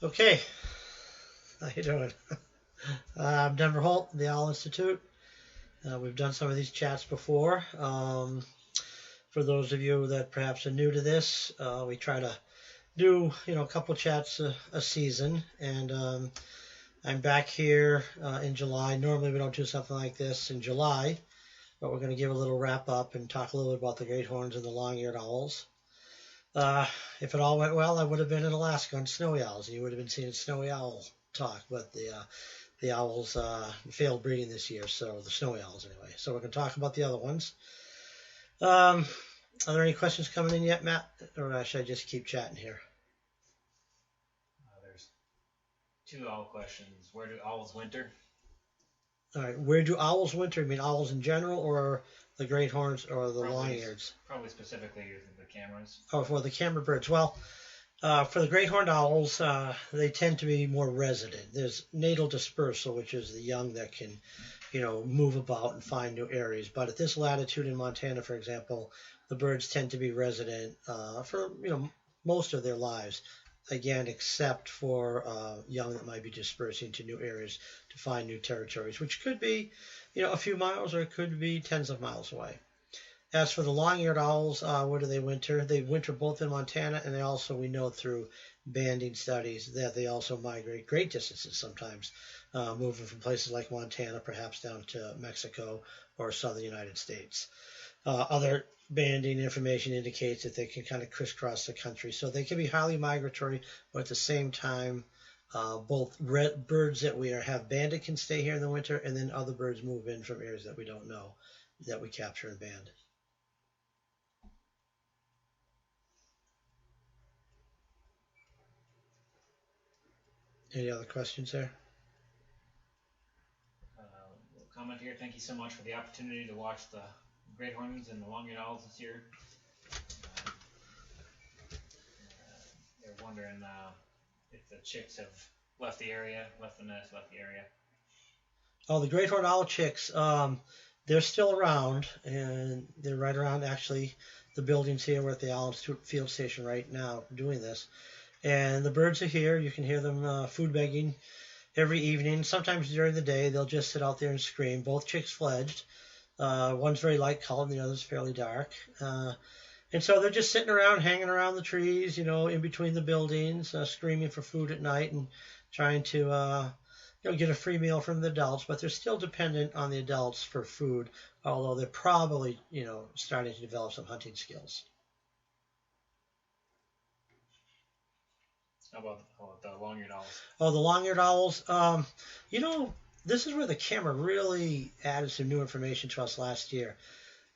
Okay, how you doing? I'm Denver Holt, the Owl Institute. We've done some of these chats before. For those of you that perhaps are new to this, we try to do a couple chats a season, and I'm back here in July. Normally we don't do something like this in July, but we're going to give a little wrap up and talk a little bit about the great horns and the long-eared owls. Uh, if it all went well, I would have been in Alaska on snowy owls, and you would have been seeing snowy owl talk, but the owls failed breeding this year, so the snowy owls anyway. So we're going to talk about the other ones. Um, are there any questions coming in yet, Matt? Or should I just keep chatting here? There's two owl questions. Where do owls winter? All right. Where do owls winter? You mean owls in general, or the great horns, or the Probably, long-eareds? probably specifically the cameras. Oh, for the camera birds. Well, for the great horned owls, they tend to be more resident. There's natal dispersal, which is the young that can, move about and find new areas. But at this latitude in Montana, for example, the birds tend to be resident for most of their lives. Again, except for young that might be dispersing to new areas to find new territories, which could be, a few miles or it could be tens of miles away. As for the long-eared owls, where do they winter? They winter both in Montana, and they also, we know through banding studies that they also migrate great distances sometimes, moving from places like Montana perhaps down to Mexico or southern United States. Other banding information indicates that they can kind of crisscross the country, so they can be highly migratory, but at the same time, both birds that we have banded can stay here in the winter, and then other birds move in from areas that we don't know that we capture and band. Any other questions there? Comment here. Thank you so much for the opportunity to watch the great horns and the long-eared owls this year. They're wondering if the chicks have left the area, left the nest, left the area. Oh, the great horned owl chicks, they're still around, and they're right around actually the buildings here. We're at the Owl Institute field station right now doing this. And the birds are here. You can hear them food begging every evening. Sometimes during the day, they'll just sit out there and scream. Both chicks fledged. One's very light colored, and the other's fairly dark. And so they're just sitting around, hanging around the trees, in between the buildings, screaming for food at night and trying to, get a free meal from the adults. But they're still dependent on the adults for food, although they're probably, starting to develop some hunting skills. How about the long-eared owls? Oh, the long-eared owls. This is where the camera really added some new information to us last year.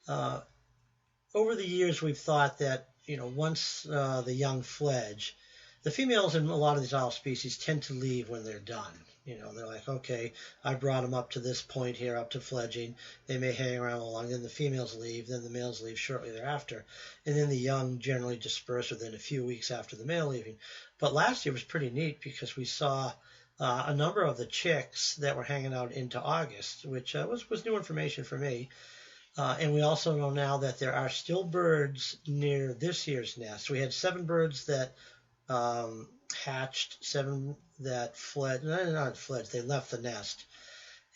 Over the years, we've thought that once the young fledge, the females in a lot of these owl species tend to leave when they're done. They're like, okay, I brought them up to this point here, up to fledging. They may hang around a long, then the females leave, then the males leave shortly thereafter, and then the young generally disperse within a few weeks after the male leaving. But last year was pretty neat because we saw a number of the chicks that were hanging out into August, which was new information for me. And we also know now that there are still birds near this year's nest. We had 7 birds that hatched, 7 that fled. No, not fled. They left the nest,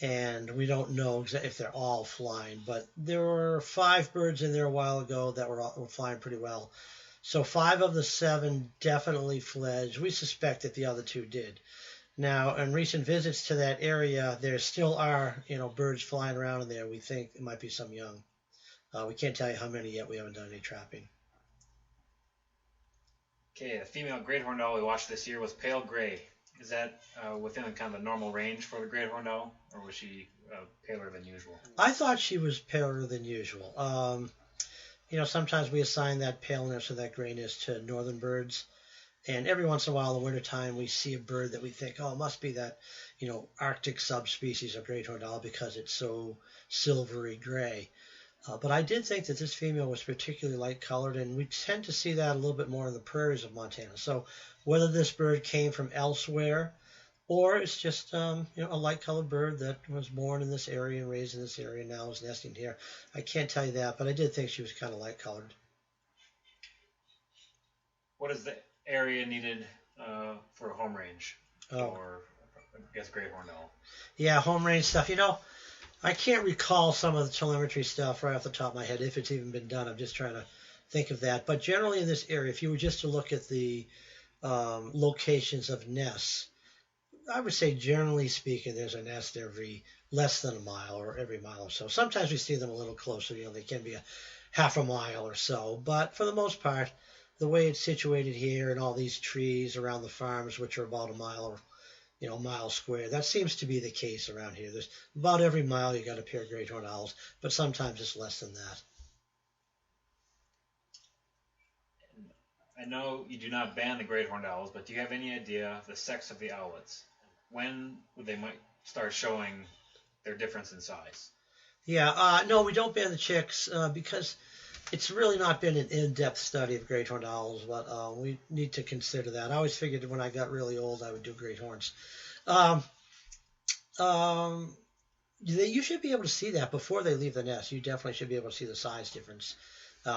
and we don't know if they're all flying. But there were 5 birds in there a while ago that were flying pretty well. So 5 of the 7 definitely fledged. We suspect that the other 2 did. Now, in recent visits to that area, there still are, birds flying around in there. We think it might be some young. We can't tell you how many yet. We haven't done any trapping. Okay, the female great horned owl we watched this year was pale gray. Is that within kind of the normal range for the great horned owl, or was she paler than usual? I thought she was paler than usual. Sometimes we assign that paleness or that grayness to northern birds. And every once in a while in the wintertime, we see a bird that we think, oh, it must be that, Arctic subspecies of great horned owl because it's so silvery gray. But I did think that this female was particularly light colored, and we tend to see that a little bit more in the prairies of Montana. So whether this bird came from elsewhere or it's just, a light colored bird that was born in this area and raised in this area and now is nesting here, I can't tell you that, but I did think she was kind of light colored. What is the area needed for home range Oh, for, I guess, great horned owl. yeah, home range stuff. I can't recall some of the telemetry stuff right off the top of my head, if it's even been done. I'm just trying to think of that. But generally in this area, if you were just to look at the locations of nests, I would say generally speaking, there's a nest every less than a mile or every mile or so. Sometimes we see them a little closer. They can be a half a mile or so. But for the most part, the way it's situated here and all these trees around the farms, which are about a mile or mile square. That seems to be the case around here. There's about every mile you got a pair of great horned owls, but sometimes it's less than that. I know you do not ban the great horned owls, but do you have any idea the sex of the owlets? When would they might start showing their difference in size? Yeah, no, we don't ban the chicks because it's really not been an in-depth study of great horned owls, but we need to consider that. I always figured when I got really old, I would do great horns. Um, um, you should be able to see that before they leave the nest. You definitely should be able to see the size difference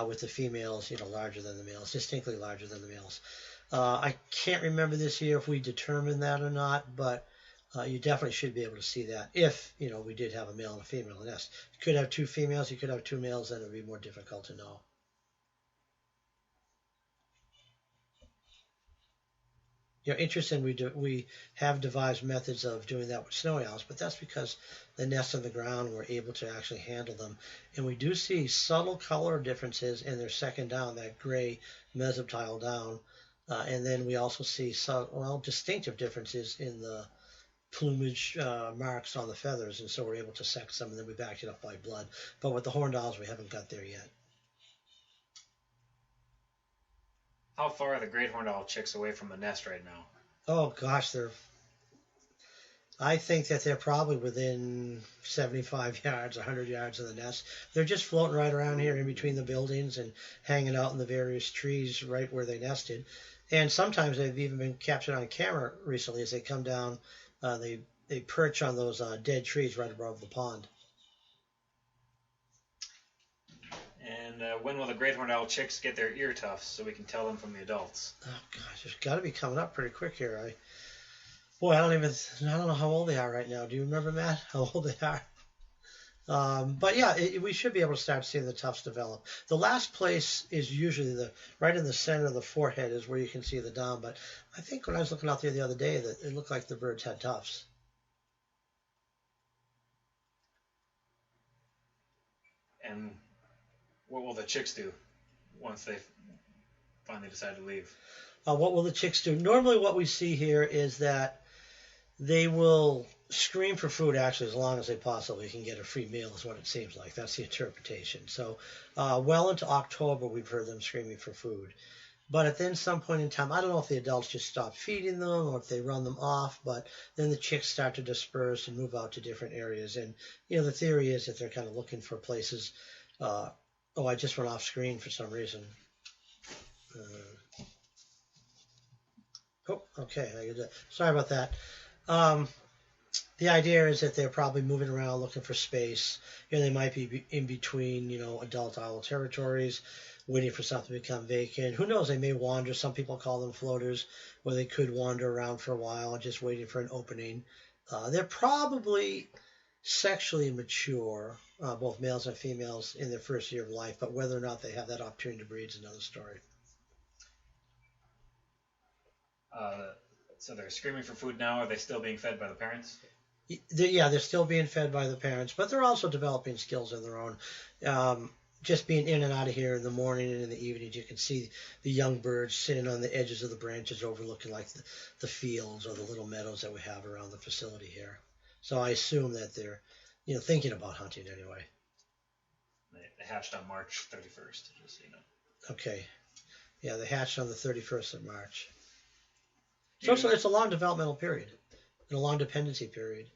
with the females, larger than the males, distinctly larger than the males. I can't remember this year if we determined that or not, but you definitely should be able to see that if, we did have a male and a female in the nest. You could have two females, you could have two males, then it would be more difficult to know. Interesting. We have devised methods of doing that with snowy owls, but that's because the nests on the ground we're able to actually handle them, and we do see subtle color differences in their second down, that gray mesoptile down, and then we also see distinctive differences in the plumage marks on the feathers, and so we're able to sex them, and then we back it up by blood. But with the horned owls, we haven't got there yet. How far are the great horned owl chicks away from the nest right now? Oh gosh, I think that they're probably within 75 yards, 100 yards of the nest. They're just floating right around here in between the buildings and hanging out in the various trees right where they nested. And sometimes they've even been captured on camera recently as they come down. They perch on those dead trees right above the pond. And when will the great horned owl chicks get their ear tufts so we can tell them from the adults? Oh gosh, it's got to be coming up pretty quick here. I don't know how old they are right now. Do you remember, Matt, how old they are? But yeah, we should be able to start seeing the tufts develop. The last place is usually right in the center of the forehead is where you can see the down. But I think when I was looking out there the other day, that it looked like the birds had tufts. And what will the chicks do once they finally decide to leave? What will the chicks do? Normally, what we see here is that they will scream for food actually as long as they possibly can get a free meal is what it seems like. That's the interpretation. So well into October we've heard them screaming for food. But at then some point in time, I don't know if the adults just stop feeding them or if they run them off, but then the chicks start to disperse and move out to different areas. And, the theory is that they're kind of looking for places. I just went off screen for some reason. Okay. Sorry about that. The idea is that they're probably moving around looking for space. They might be in between, adult owl territories, waiting for something to become vacant. Who knows? They may wander. Some people call them floaters, where they could wander around for a while, just waiting for an opening. They're probably sexually mature, both males and females, in their first year of life, but whether or not they have that opportunity to breed is another story. So they're screaming for food now. Are they still being fed by the parents? They're still being fed by the parents, but they're also developing skills of their own. Just being in and out of here in the morning and in the evenings, you can see the young birds sitting on the edges of the branches overlooking like the fields or the little meadows that we have around the facility here. So I assume that they're, thinking about hunting anyway. They hatched on March 31st, just so you know. Okay. Yeah, they hatched on the 31st of March. So it's a long developmental period and a long dependency period.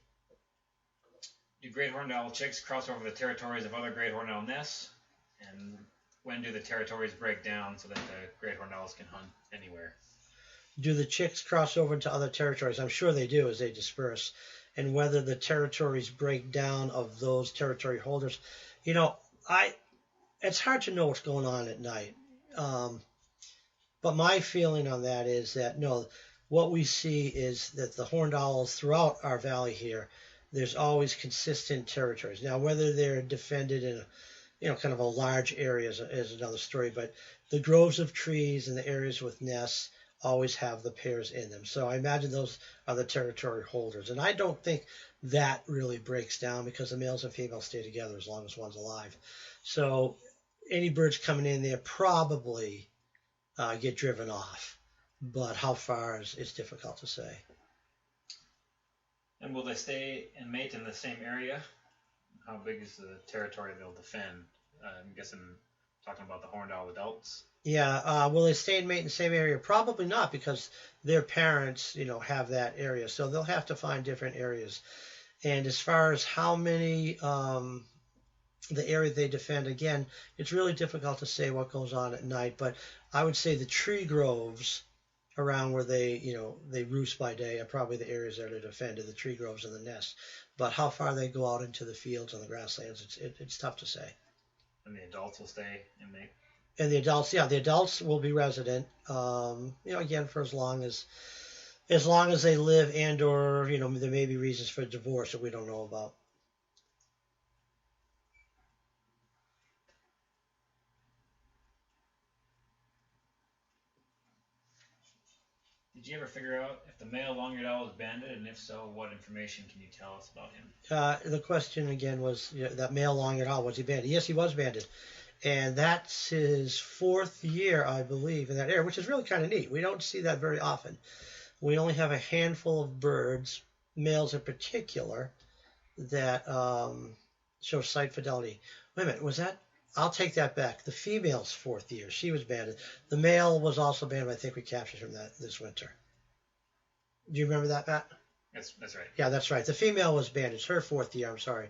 Do great horned owl chicks cross over the territories of other great horned owl nests? And when do the territories break down so that the great horned owls can hunt anywhere? Do the chicks cross over into other territories? I'm sure they do as they disperse. And whether the territories break down of those territory holders, it's hard to know what's going on at night. But my feeling on that is that no, what we see is that the horned owls throughout our valley here, there's always consistent territories. Now, whether they're defended in a, kind of a large area is another story, but the groves of trees and the areas with nests always have the pairs in them. So I imagine those are the territory holders. And I don't think that really breaks down because the males and females stay together as long as one's alive. So any birds coming in there probably get driven off. But how far is difficult to say. And will they stay and mate in the same area? How big is the territory they'll defend? I'm guessing talking about the horned owl adults. Yeah, will they stay and mate in the same area? Probably not, because their parents, have that area. So they'll have to find different areas. And as far as how many, the area they defend, again, it's really difficult to say what goes on at night. But I would say the tree groves around where they roost by day are probably the areas that are defended, the tree groves and the nests. But how far they go out into the fields and the grasslands, it's tough to say. And the adults will stay and mate. And the adults will be resident. Again, for as long as they live, and or there may be reasons for divorce that we don't know about. Did you ever figure out if the male long-eared owl is banded, and if so, what information can you tell us about him? The question again was that male long-eared owl, was he banded? Yes, he was banded. And that's his 4th year, I believe, in that area, which is really kind of neat. We don't see that very often. We only have a handful of birds, males in particular, that show sight fidelity. Wait a minute, was that? I'll take that back. The female's 4th year, she was banded. The male was also banded, but I think we captured him this winter. Do you remember that, Pat? That's right. Yeah, that's right. The female was banded. It's her 4th year, I'm sorry.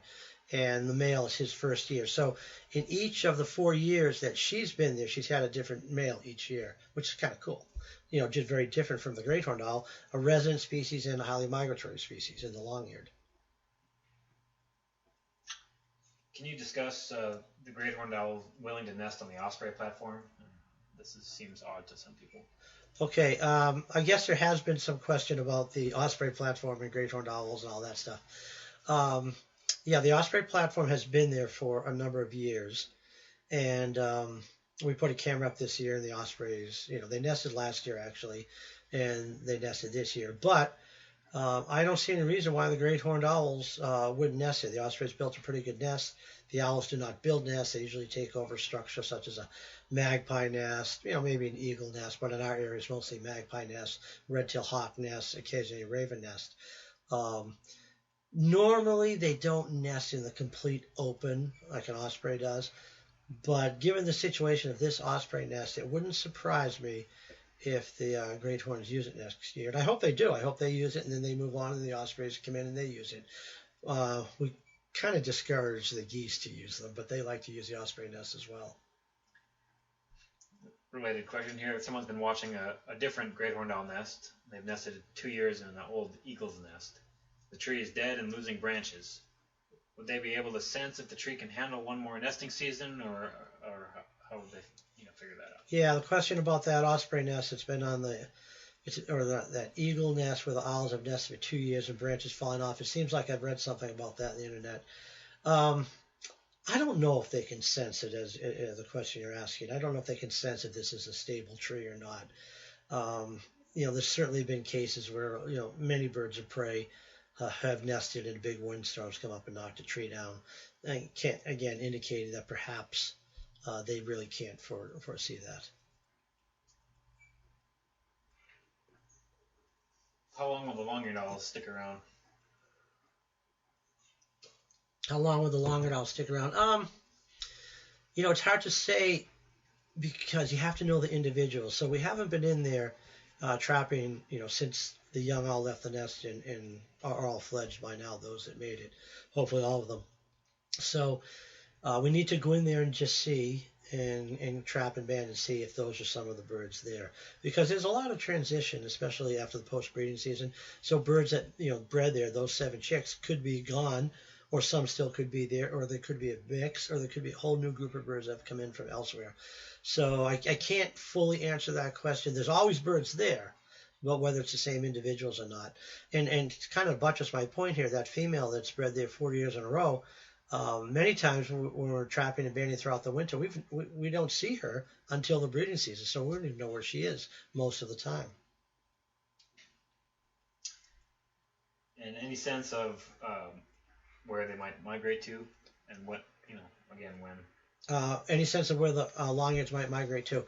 And the male is his 1st year. So in each of the 4 years that she's been there, she's had a different male each year, which is kind of cool. Just very different from the great horned owl, a resident species and a highly migratory species in the long-eared. Can you discuss the great horned owl willing to nest on the Osprey platform? This seems odd to some people. Okay, I guess there has been some question about the Osprey platform and great horned owls and all that stuff. Yeah, the Osprey platform has been there for a number of years, and we put a camera up this year, and the Ospreys, they nested last year actually, and they nested this year. But I don't see any reason why the great horned owls wouldn't nest here. The Ospreys built a pretty good nest. The owls do not build nests. They usually take over structures such as a magpie nest, maybe an eagle nest, but in our area it's mostly magpie nests, red-tailed hawk nests, occasionally a raven nest. Normally, they don't nest in the complete open like an osprey does, but given the situation of this osprey nest, it wouldn't surprise me if the great horns use it next year. And I hope they do. I hope they use it, and then they move on, and the ospreys come in and they use it. We kind of discourage the geese to use them, but they like to use the osprey nest as well. Related question here. Someone's been watching a different great horned owl nest. They've nested 2 years in an old eagle's nest. The tree is dead and losing branches. Would they be able to sense if the tree can handle one more nesting season, or how would they figure that out? Yeah, the question about that osprey nest, it's been on that eagle nest where the owls have nested for 2 years and branches falling off. It seems like I've read something about that on the internet. I don't know if they can sense it as the question you're asking. I don't know if they can sense if this is a stable tree or not. There's certainly been cases where many birds of prey have nested and big windstorms come up and knocked a tree down. And can't, again, indicating that perhaps they really can't foresee that. How long will the long-eared owls stick around? How long will the long-eared owls stick around? It's hard to say because you have to know the individual. So we haven't been in there trapping, since the young owl left the nest and are all fledged by now, those that made it. Hopefully all of them. So we need to go in there and just see and trap and band and see if those are some of the birds there. Because there's a lot of transition, especially after the post-breeding season. So birds that, bred there, those 7 chicks could be gone, or some still could be there, or there could be a mix, or there could be a whole new group of birds that have come in from elsewhere. So I can't fully answer that question. There's always birds there, but whether it's the same individuals or not. And to kind of buttress my point here, that female that's bred there 40 years in a row, many times when we're trapping and banding throughout the winter, we don't see her until the breeding season, so we don't even know where she is most of the time. And any sense of where they might migrate to, and what, again, when? Any sense of where the long-ears might migrate to?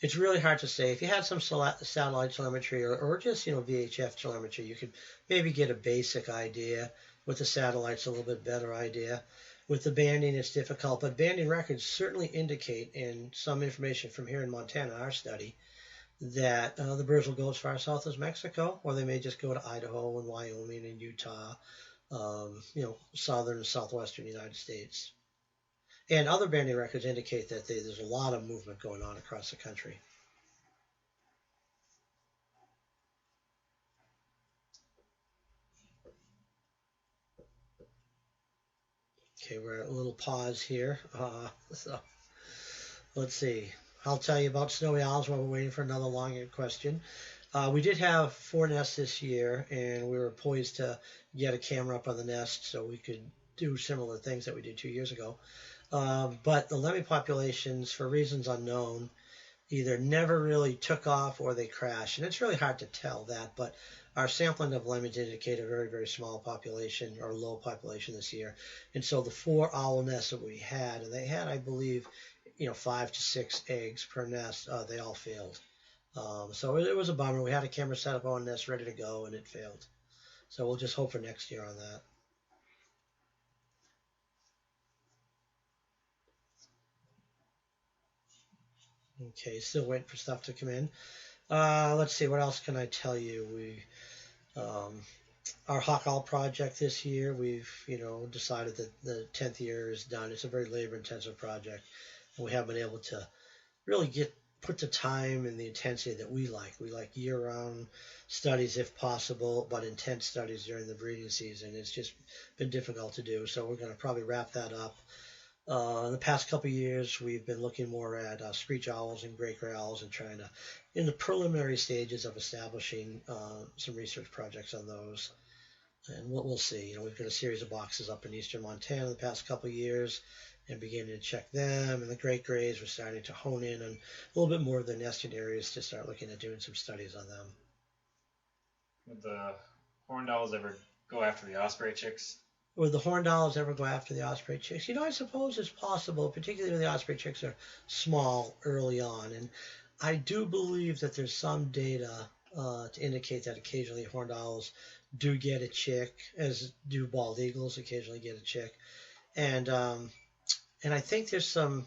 It's really hard to say. If you had some satellite telemetry or just VHF telemetry, you could maybe get a basic idea. With the satellites, a little bit better idea. With the banding, it's difficult, but banding records certainly indicate, and some information from here in Montana, our study, that the birds will go as far south as Mexico, or they may just go to Idaho and Wyoming and Utah, southern and southwestern United States. And other banding records indicate that there's a lot of movement going on across the country. Okay, we're at a little pause here. So let's see. I'll tell you about snowy owls while we're waiting for another long-eared question. We did have 4 nests this year, and we were poised to get a camera up on the nest so we could do similar things that we did 2 years ago. But the lemmy populations, for reasons unknown, either never really took off or they crashed. And it's really hard to tell that, but our sampling of lemmings indicate a very, very small population or low population this year. And so the 4 owl nests that we had, and they had, I believe, 5 to 6 eggs per nest, they all failed. So it was a bummer. We had a camera set up on nest ready to go, and it failed. So we'll just hope for next year on that. Okay, still waiting for stuff to come in. Let's see, what else can I tell you? Our hawk owl project this year, we've decided that the 10th year is done. It's a very labor-intensive project, and we haven't been able to really put the time and the intensity that we like. We like year-round studies if possible, but intense studies during the breeding season. It's just been difficult to do, so we're going to probably wrap that up. In the past couple of years, we've been looking more at screech owls and great gray owls and trying to, in the preliminary stages of establishing some research projects on those. And we'll see. We've got a series of boxes up in eastern Montana the past couple of years and beginning to check them. And the great grays, we're starting to hone in on a little bit more of the nesting areas to start looking at doing some studies on them. Would the horned owls ever go after the osprey chicks? Would the horned owls ever go after the osprey chicks? I suppose it's possible, particularly when the osprey chicks are small early on. And I do believe that there's some data to indicate that occasionally horned owls do get a chick, as do bald eagles occasionally get a chick. And I think there's some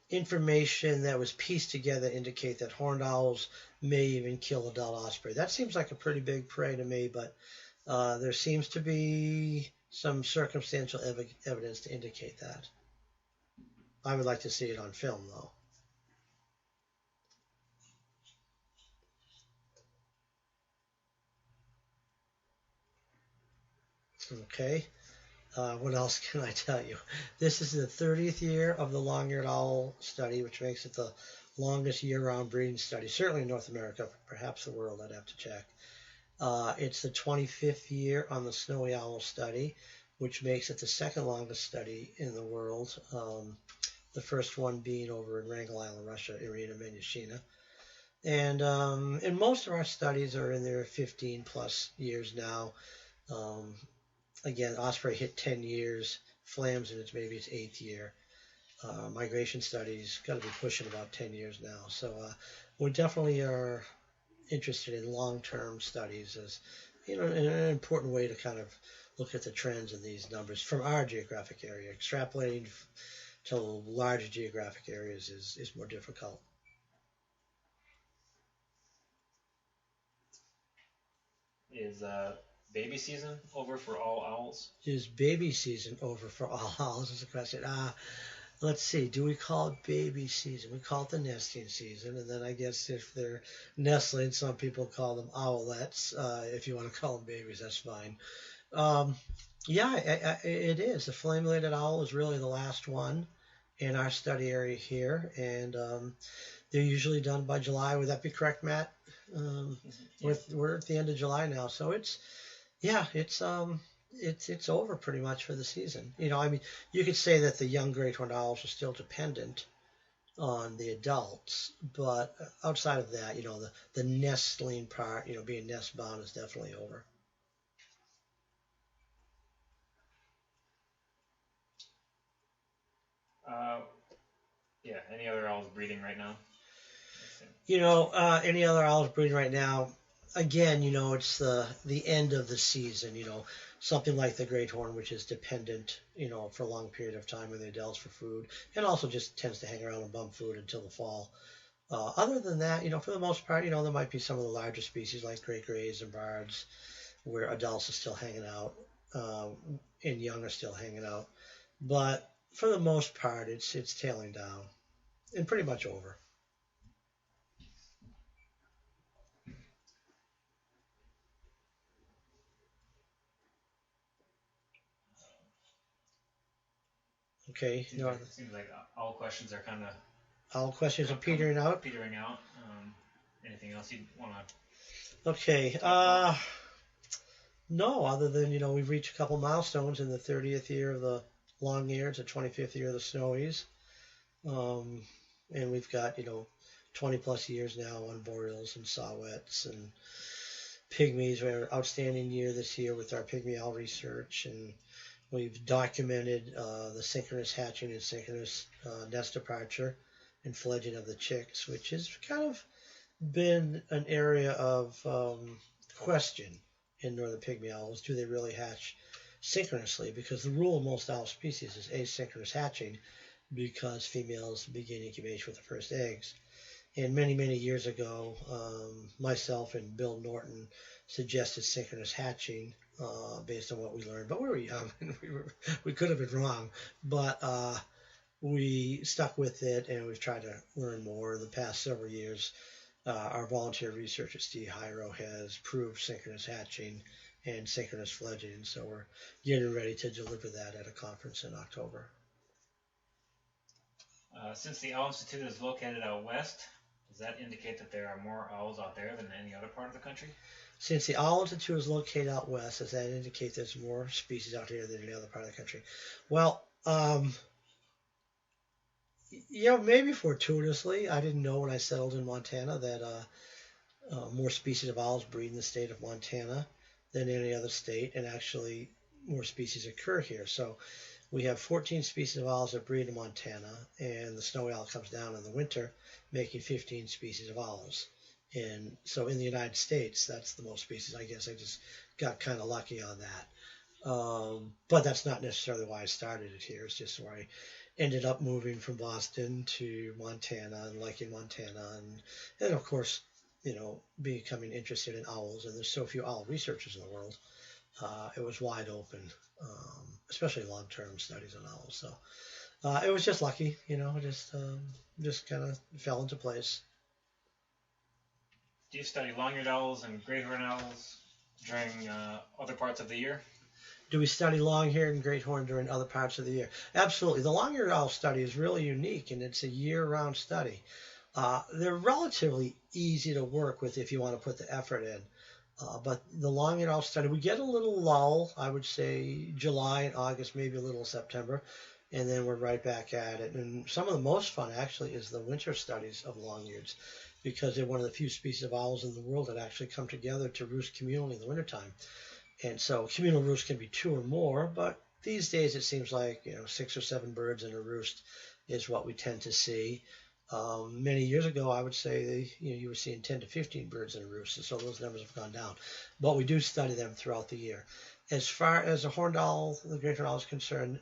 information that was pieced together to indicate that horned owls may even kill adult osprey. That seems like a pretty big prey to me, but there seems to be some circumstantial evidence to indicate that. I would like to see it on film, though. Okay. What else can I tell you? This is the 30th year of the long-eared owl study, which makes it the longest year-round breeding study, certainly in North America, perhaps the world, I'd have to check. It's the 25th year on the snowy owl study, which makes it the second longest study in the world. The first one being over in Wrangel Island, Russia, Irina Menyushina. And most of our studies are in their 15 plus years now. Again, Osprey hit 10 years, Flams in maybe its 8th year. Migration studies got to be pushing about 10 years now. So we definitely are interested in long-term studies as an important way to kind of look at the trends in these numbers from our geographic area. Extrapolating to larger geographic areas is more difficult. Is baby season over for all owls? Is baby season over for all owls is the question. Let's see. Do we call it baby season? We call it the nesting season. And then I guess if they're nestling, some people call them owlets. If you want to call them babies, that's fine. Yeah, it is. The flame-related owl is really the last one in our study area here. And They're usually done by July. Would that be correct, Matt? Yeah. We're at the end of July now, so it's over pretty much for the season. I mean, you could say that the young great horned owls are still dependent on the adults, but outside of that, the nestling part, being nest bound is definitely over. Uh, yeah. Any other owls breeding right now? Any other owls breeding right now? Again, it's the end of the season. Something like the great horn, which is dependent, for a long period of time with the adults for food, and also just tends to hang around and bum food until the fall. Other than that, for the most part, there might be some of the larger species like great grays and bards where adults are still hanging out, and young are still hanging out. But for the most part, it's tailing down and pretty much over. Okay, Seems like all questions are kind of all questions are petering out. Petering out. Anything else you want to? Okay. No, other than we've reached a couple milestones in the 30th year of the long-eared, the 25th year of the snowies, and we've got 20 plus years now on boreals and saw-whets and pygmies. We had an outstanding year this year with our pygmy owl research, and we've documented the synchronous hatching and synchronous nest departure and fledging of the chicks, which has kind of been an area of question in northern pygmy owls. Do they really hatch synchronously? Because the rule of most owl species is asynchronous hatching, because females begin incubation with the first eggs. And many, many years ago, myself and Bill Norton suggested synchronous hatching based on what we learned. But we were young and we could have been wrong. But we stuck with it, and we've tried to learn more. The past several years, our volunteer researcher, Steve Hyro, has proved synchronous hatching and synchronous fledging. So we're getting ready to deliver that at a conference in October. Since the Owl Institute is located out west, does that indicate that there are more owls out there than any other part of the country? Since the Owl Institute is located out west, does that indicate there's more species out here than any other part of the country? Well, maybe fortuitously. I didn't know when I settled in Montana that more species of owls breed in the state of Montana than any other state, and actually more species occur here. So we have 14 species of owls that breed in Montana, and the snowy owl comes down in the winter, making 15 species of owls. And so in the United States, that's the most species. I guess I just got kind of lucky on that. But that's not necessarily why I started it here. It's just where I ended up moving from Boston to Montana and liking Montana. And of course, becoming interested in owls. And there's so few owl researchers in the world. It was wide open, especially long-term studies on owls. So it was just lucky, just kind of fell into place. Do you study long-eared owls and great horned owls during other parts of the year? Do we study long-eared and great horn during other parts of the year? Absolutely. The long-eared owl study is really unique, and it's a year-round study. They're relatively easy to work with if you want to put the effort in. But the long-eared owl study, we get a little lull, I would say July and August, maybe a little September, and then we're right back at it. And some of the most fun, actually, is the winter studies of long-eareds, because they're one of the few species of owls in the world that actually come together to roost communally in the wintertime. And so communal roosts can be 2 or more, but these days it seems like 6 or 7 birds in a roost is what we tend to see. Many years ago, I would say you were seeing 10 to 15 birds in a roost, and so those numbers have gone down. But we do study them throughout the year. As far as the horned owl, the great horned owl is concerned,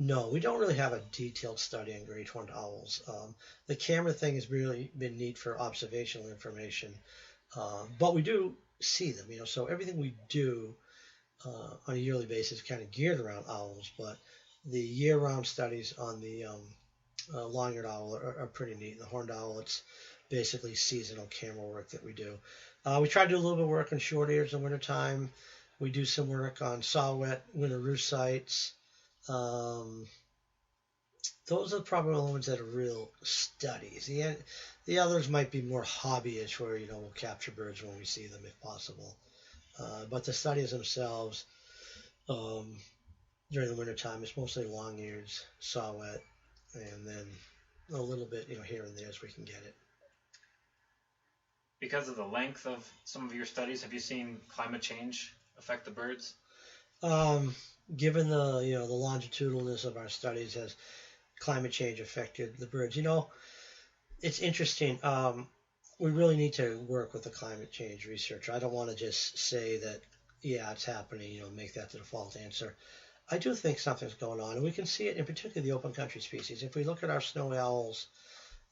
no, we don't really have a detailed study on great horned owls. The camera thing has really been neat for observational information, but we do see them. So everything we do on a yearly basis is kind of geared around owls, but the year-round studies on the long-eared owl are pretty neat. The horned owl, it's basically seasonal camera work that we do. We try to do a little bit of work on short-ears in wintertime. We do some work on saw-whet winter roost sites. Those are probably the ones that are real studies. The others might be more hobbyish, where we'll capture birds when we see them if possible. But the studies themselves, um, during the wintertime, it's mostly long-eared, saw-whet, and then a little bit here and there as we can get it. Because of the length of some of your studies, have you seen climate change affect the birds? Given the the longitudinalness of our studies, has climate change affected the birds? It's interesting. We really need to work with the climate change researcher. I don't want to just say that, yeah, it's happening, make that the default answer. I do think something's going on, and we can see it in particular the open country species. If we look at our snowy owls,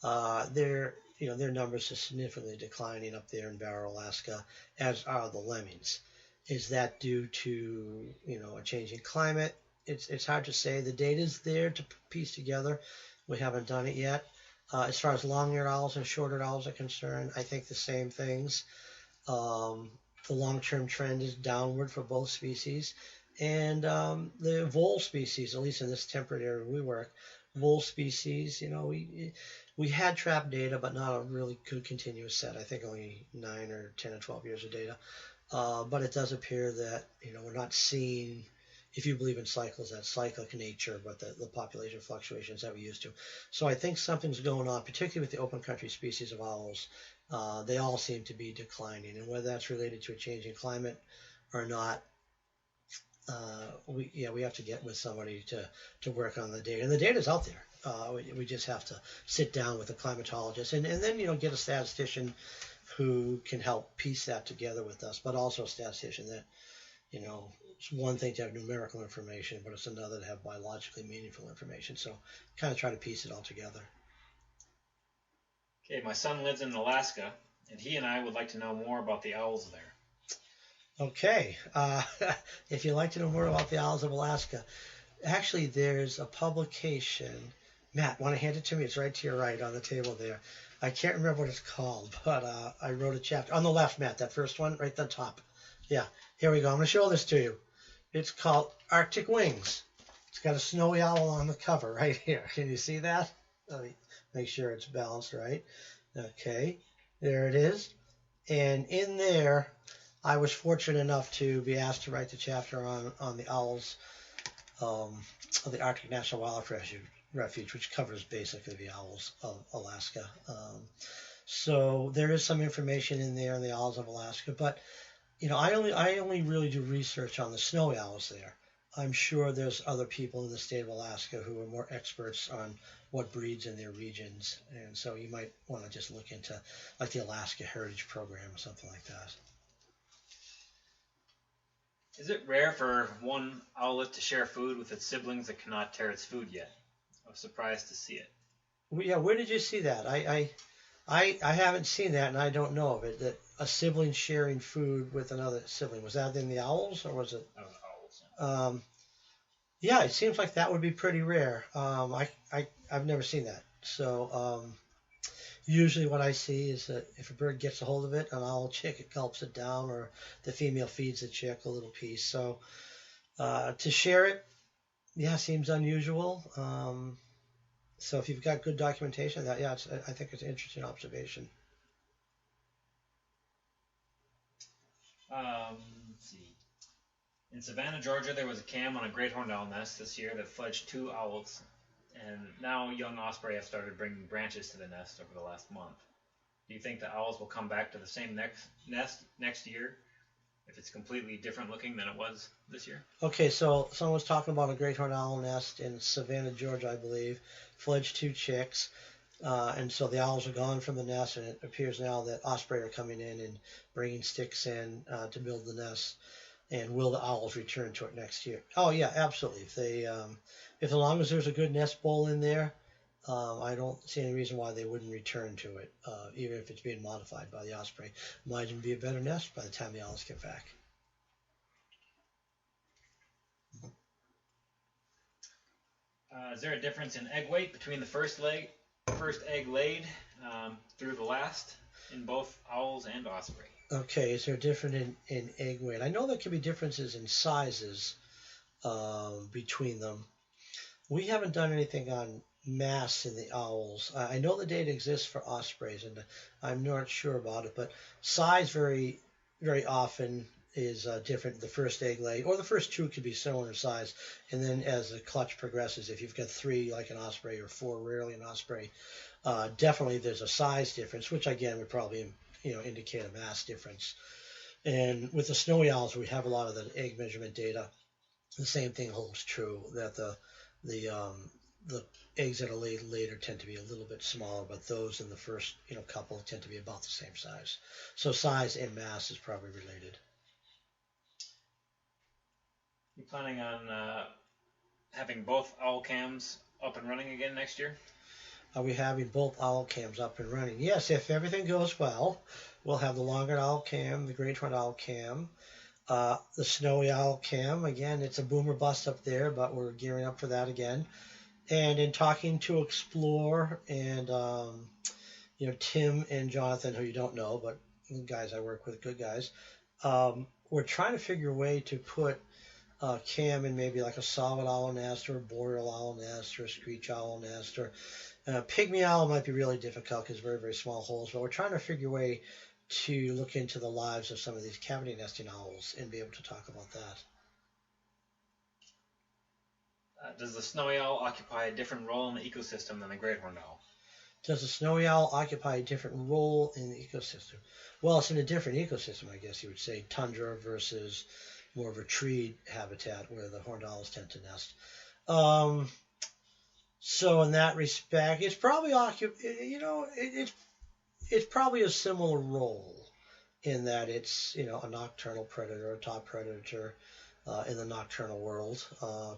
their numbers are significantly declining up there in Barrow, Alaska, as are the lemmings. Is that due to a changing climate? It's hard to say. The data's there to piece together. We haven't done it yet. As far as long-eared owls and short-eared owls are concerned, I think the same things. The long-term trend is downward for both species. And the vole species, at least in this temperate area we work, vole species, we had trap data, but not a really good continuous set. I think only 9 or 10 or 12 years of data. But it does appear that, we're not seeing, if you believe in cycles, that cyclic nature, but the population fluctuations that we used to. So I think something's going on, particularly with the open country species of owls. They all seem to be declining, and whether that's related to a changing climate or not, we have to get with somebody to work on the data. And the data's out there. We just have to sit down with a climatologist and then get a statistician who can help piece that together with us, but also a statistician that, it's one thing to have numerical information, but it's another to have biologically meaningful information. So kind of try to piece it all together. Okay, my son lives in Alaska, and he and I would like to know more about the owls there. Okay, if you'd like to know more about the owls of Alaska, actually there's a publication. Matt, want to hand it to me? It's right to your right on the table there. I can't remember what it's called, but I wrote a chapter. On the left, Matt, that first one, right at the top. Yeah, here we go. I'm going to show this to you. It's called Arctic Wings. It's got a snowy owl on the cover right here. Can you see that? Let me make sure it's balanced right. Okay, there it is. And in there, I was fortunate enough to be asked to write the chapter on the owls of the Arctic National Wildlife Refuge, which covers basically the owls of Alaska. So there is some information in there on the owls of Alaska, but I only really do research on the snowy owls there. I'm sure there's other people in the state of Alaska who are more experts on what breeds in their regions, and so you might want to just look into like the Alaska Heritage Program or something like that. Is it rare for one owlet to share food with its siblings that cannot tear its food yet? I was surprised to see it. Yeah, where did you see that? I haven't seen that, and I don't know of it. That a sibling sharing food with another sibling, was that in the owls or was it? That was owls. Yeah, it seems like that would be pretty rare. I've never seen that. So usually what I see is that if a bird gets a hold of it, an owl chick, it gulps it down, or the female feeds the chick a little piece. So to share it, yeah, seems unusual. So if you've got good documentation of that, yeah, I think it's an interesting observation. Let's see. In Savannah, Georgia, there was a cam on a great horned owl nest this year that fledged 2 owls, and now young osprey have started bringing branches to the nest over the last month. Do you think the owls will come back to the same nest next year if it's completely different looking than it was this year? Okay, so someone was talking about a great horned owl nest in Savannah, Georgia, I believe, fledged 2 chicks, and so the owls are gone from the nest, and it appears now that osprey are coming in and bringing sticks in to build the nest. And will the owls return to it next year? Oh yeah, absolutely. If as long as there's a good nest bowl in there, I don't see any reason why they wouldn't return to it, even if it's being modified by the osprey. Might even be a better nest by the time the owls get back. Is there a difference in egg weight between the first egg laid through the last in both owls and osprey? Okay, is there a difference in egg weight? I know there can be differences in sizes between them. We haven't done anything on mass in the owls. I know the data exists for ospreys, and I'm not sure about it, but size very often is different. The first egg lay, or the first two could be similar in size, and then as the clutch progresses, if you've got three like an osprey or four rarely an osprey, definitely there's a size difference, which again would probably indicate a mass difference. And with the snowy owls, we have a lot of the egg measurement data. The same thing holds true that the eggs that are laid later tend to be a little bit smaller, but those in the first couple tend to be about the same size. So size and mass is probably related. You planning on having both owl cams up and running again next year? Are we having both owl cams up and running? Yes, if everything goes well, we'll have the longer owl cam, the great horned owl cam, the snowy owl cam. Again, it's a boomer bust up there, but we're gearing up for that again. And in talking to Explore and Tim and Jonathan, who you don't know, but guys I work with, good guys, we're trying to figure a way to put cam in maybe like a solid owl nest or a boreal owl nest or a screech owl nest or pygmy owl might be really difficult because very, very small holes, but we're trying to figure a way to look into the lives of some of these cavity nesting owls and be able to talk about that. Does the snowy owl occupy a different role in the ecosystem than the great horned owl? Does the snowy owl occupy a different role in the ecosystem? Well, it's in a different ecosystem, I guess you would say, tundra versus more of a tree habitat where the horned owls tend to nest. So in that respect, it's probably it's probably a similar role in that it's a nocturnal predator, a top predator in the nocturnal world.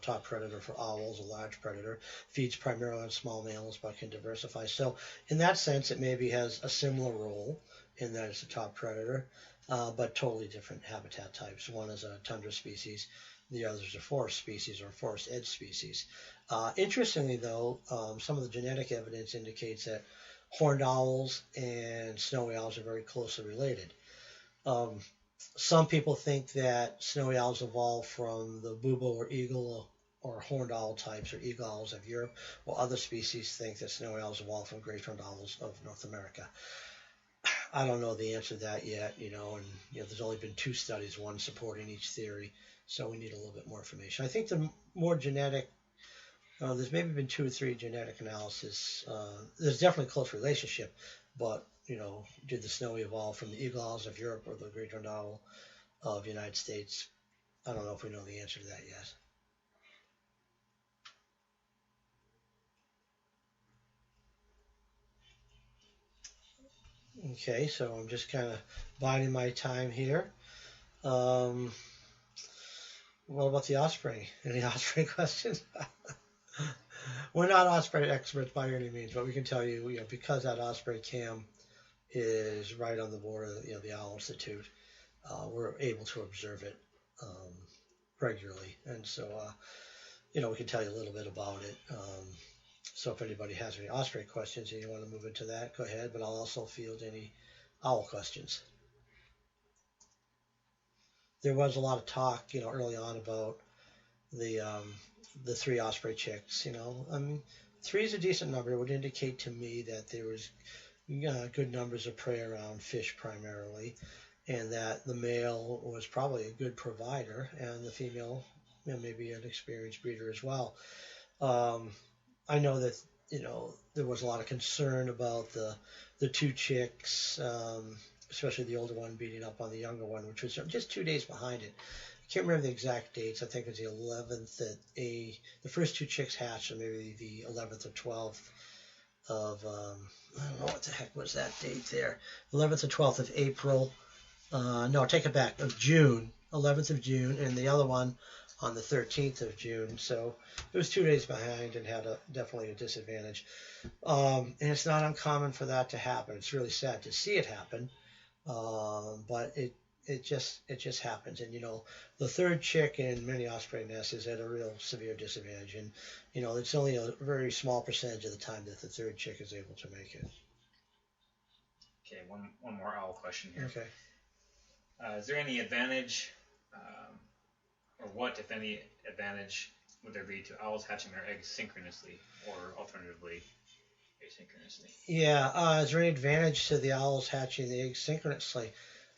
Top predator for owls, a large predator, feeds primarily on small mammals but can diversify. So in that sense, it maybe has a similar role in that it's a top predator, but totally different habitat types. One is a tundra species, the other is a forest species or forest edge species. Interestingly, though, some of the genetic evidence indicates that horned owls and snowy owls are very closely related. Some people think that snowy owls evolved from the bubo or eagle or horned owl types or eagle owls of Europe, while other species think that snowy owls evolved from great horned owls of North America. I don't know the answer to that yet, and there's only been 2 studies, one supporting each theory, so we need a little bit more information. I think the more genetic, there's maybe been 2 or 3 genetic analysis. There's definitely a close relationship, but did the snowy evolve from the eagle owls of Europe or the great horned owl of the United States? I don't know if we know the answer to that yet. Okay, so I'm just kind of biding my time here. What about the Osprey? Any Osprey questions? We're not Osprey experts by any means, but we can tell you, because that Osprey cam is right on the border of the Owl Institute, we're able to observe it regularly, and so we can tell you a little bit about it. So if anybody has any Osprey questions and you want to move into that, go ahead. But I'll also field any owl questions. There was a lot of talk, early on about the 3 Osprey chicks. 3 is a decent number. It would indicate to me that there was good numbers of prey around, fish primarily, and that the male was probably a good provider, and the female maybe an experienced breeder as well. I know that there was a lot of concern about the 2 chicks, especially the older one beating up on the younger one, which was just 2 days behind it. I can't remember the exact dates. I think it was the 11th that the first 2 chicks hatched, or maybe the 11th or 12th of I don't know what the heck was that date there. 11th or 12th of April. No, take it back. Of June, 11th of June, and the other one on the 13th of June. So it was 2 days behind and had definitely a disadvantage. And it's not uncommon for that to happen. It's really sad to see it happen, but it just happens. And the 3rd chick in many osprey nests is at a real severe disadvantage, and it's only a very small percentage of the time that the 3rd chick is able to make it. Okay, one more owl question here. Okay. Is there any advantage, or what, if any, advantage would there be to owls hatching their eggs synchronously, or alternatively asynchronously? Yeah, is there any advantage to the owls hatching the eggs synchronously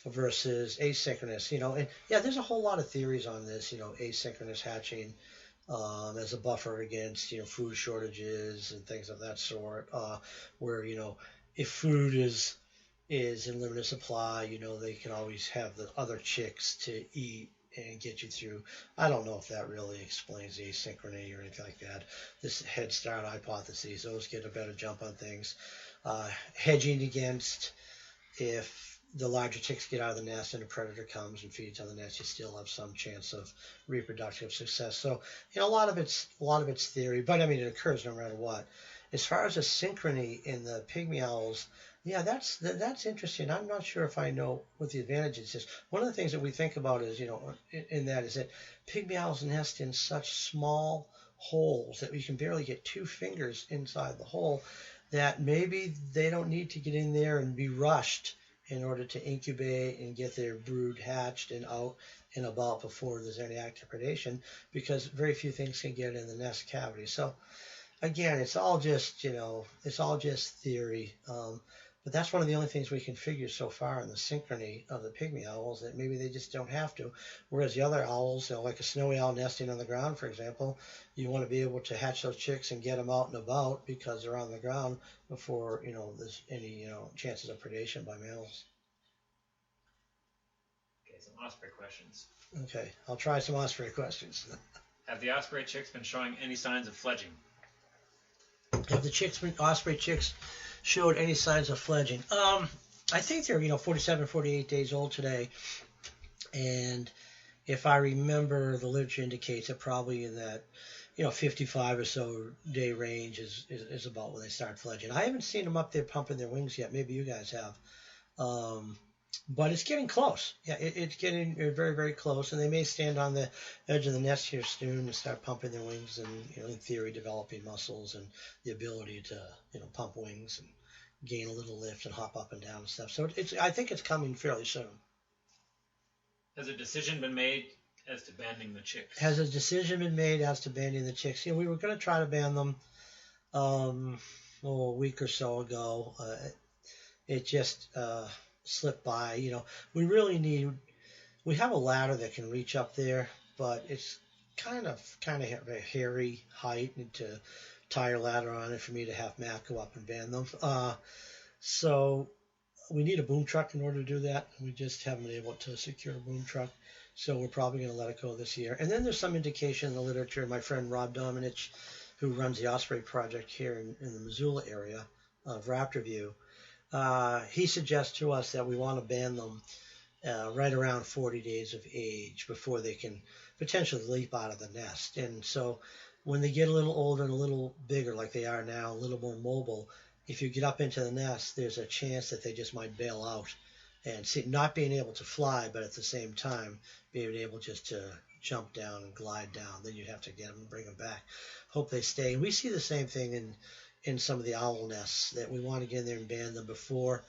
versus asynchronous? And yeah, there's a whole lot of theories on this. Asynchronous hatching as a buffer against food shortages and things of that sort. Where if food is in limited supply, they can always have the other chicks to eat and get you through. I don't know if that really explains asynchrony or anything like that. This head start hypotheses, those get a better jump on things. Hedging against if the larger chicks get out of the nest and a predator comes and feeds on the nest, you still have some chance of reproductive success. So, a lot of it's theory, but I mean it occurs no matter what. As far as a synchrony in the pygmy owls, yeah, that's interesting. I'm not sure if I know what the advantage is. One of the things that we think about is, in that is that pygmy owls nest in such small holes that we can barely get 2 fingers inside the hole, that maybe they don't need to get in there and be rushed in order to incubate and get their brood hatched and out and about before there's any active predation, because very few things can get in the nest cavity. So again, it's all just theory. But that's one of the only things we can figure so far in the synchrony of the pygmy owls, that maybe they just don't have to. Whereas the other owls, like a snowy owl nesting on the ground, for example, you want to be able to hatch those chicks and get them out and about because they're on the ground before there's any chances of predation by males. Okay, some osprey questions. Okay, I'll try some osprey questions. Have the osprey chicks been showing any signs of fledging? Have the osprey chicks showed any signs of fledging? I think they're 47, 48 days old today, and if I remember, the literature indicates that probably in that 55 or so day range is about when they start fledging. I haven't seen them up there pumping their wings yet. Maybe you guys have. But it's getting close. Yeah, it's getting very, very close, and they may stand on the edge of the nest here soon and start pumping their wings, and in theory, developing muscles and the ability to pump wings and gain a little lift and hop up and down and stuff. So I think it's coming fairly soon. Has a decision been made as to banning the chicks? Has a decision been made as to banning the chicks? We were going to try to ban them a week or so ago. It just slipped by. We have a ladder that can reach up there, but it's kind of a hairy height and to tie a ladder on it for me to have Matt go up and ban them. So we need a boom truck in order to do that. We just haven't been able to secure a boom truck, so we're probably going to let it go this year. And then there's some indication in the literature. My friend Rob Dominich, who runs the Osprey project here in the Missoula area of Raptor View, he suggests to us that we want to ban them right around 40 days of age before they can potentially leap out of the nest. And so when they get a little older and a little bigger, like they are now, a little more mobile, if you get up into the nest, there's a chance that they just might bail out and not being able to fly, but at the same time being able just to jump down and glide down. Then you'd have to get them and bring them back. Hope they stay. And we see the same thing in some of the owl nests, that we want to get in there and ban them before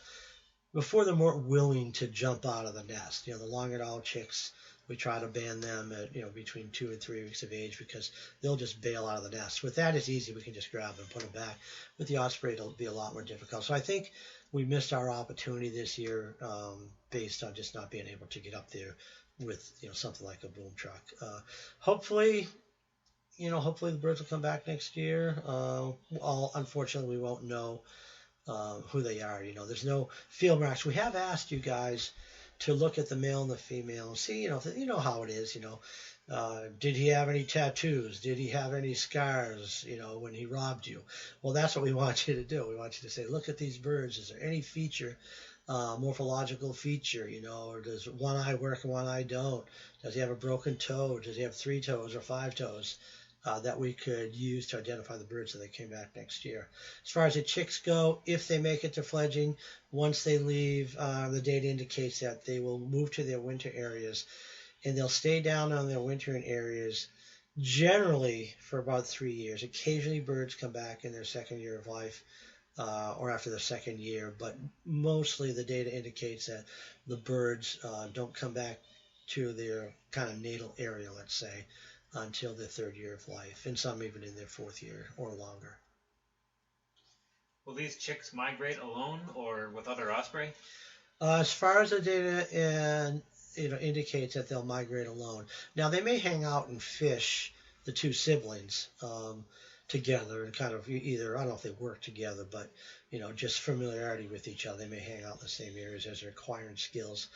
they're more willing to jump out of the nest. The long-eared owl chicks, we try to ban them at between 2 and 3 weeks of age, because they'll just bail out of the nest. With that, it's easy. We can just grab them and put them back. With the osprey, it'll be a lot more difficult. So I think we missed our opportunity this year based on just not being able to get up there with something like a boom truck. Hopefully the birds will come back next year. Unfortunately, we won't know who they are. There's no field marks. We have asked you guys to look at the male and the female and see, you know how it is. Did he have any tattoos? Did he have any scars? When he robbed you. Well, that's what we want you to do. We want you to say, look at these birds. Is there any feature? Morphological feature, or does one eye work and one eye don't? Does he have a broken toe? Does he have 3 toes or 5 toes? That we could use to identify the birds so they came back next year. As far as the chicks go, if they make it to fledging, once they leave, the data indicates that they will move to their winter areas, and they'll stay down on their wintering areas generally for about 3 years. Occasionally birds come back in their second year of life or after their second year, but mostly the data indicates that the birds don't come back to their kind of natal area, let's say, until their third year of life, and some even in their fourth year or longer. Will these chicks migrate alone or with other osprey? As far as the data and indicates that they'll migrate alone. Now they may hang out and fish the two siblings together and kind of either, I don't know if they work together, but just familiarity with each other. They may hang out in the same areas as they're acquiring skills.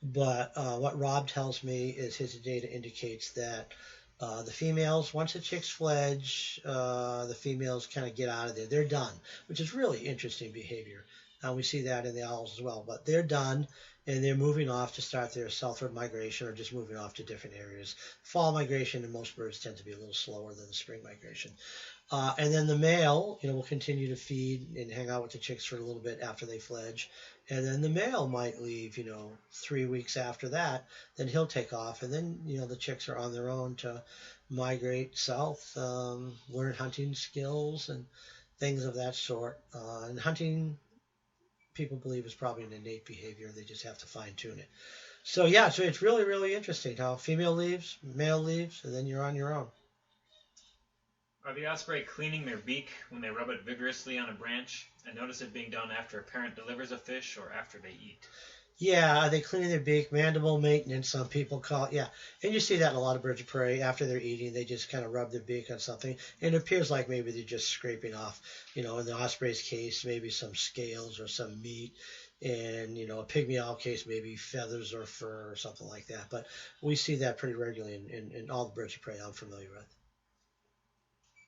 But what Rob tells me is his data indicates that the females, once the chicks fledge, the females kind of get out of there. They're done, which is really interesting behavior. We see that in the owls as well. But they're done, and they're moving off to start their southward migration or just moving off to different areas. Fall migration in most birds tend to be a little slower than the spring migration. And then the male, will continue to feed and hang out with the chicks for a little bit after they fledge. And then the male might leave, 3 weeks after that. Then he'll take off. And then, the chicks are on their own to migrate south, learn hunting skills and things of that sort. And hunting, people believe, is probably an innate behavior. They just have to fine tune it. So, yeah, so it's really, really interesting how female leaves, male leaves, and then you're on your own. Are the osprey cleaning their beak when they rub it vigorously on a branch? I notice it being done after a parent delivers a fish or after they eat. Yeah, they clean their beak, mandible maintenance, some people call it. Yeah, and you see that in a lot of birds of prey. After they're eating, they just kind of rub their beak on something, and it appears like maybe they're just scraping off, in the osprey's case, maybe some scales or some meat, and, a pygmy owl case, maybe feathers or fur or something like that. But we see that pretty regularly in all the birds of prey I'm familiar with.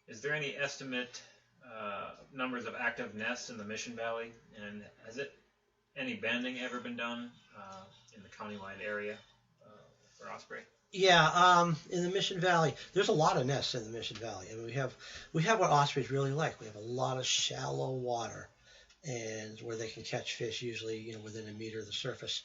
Is there any estimate numbers of active nests in the Mission Valley, and has any banding ever been done in the countywide area for osprey? Yeah, in the Mission Valley, there's a lot of nests in the Mission Valley. I mean, we have what ospreys really like. We have a lot of shallow water, and where they can catch fish, usually within a meter of the surface.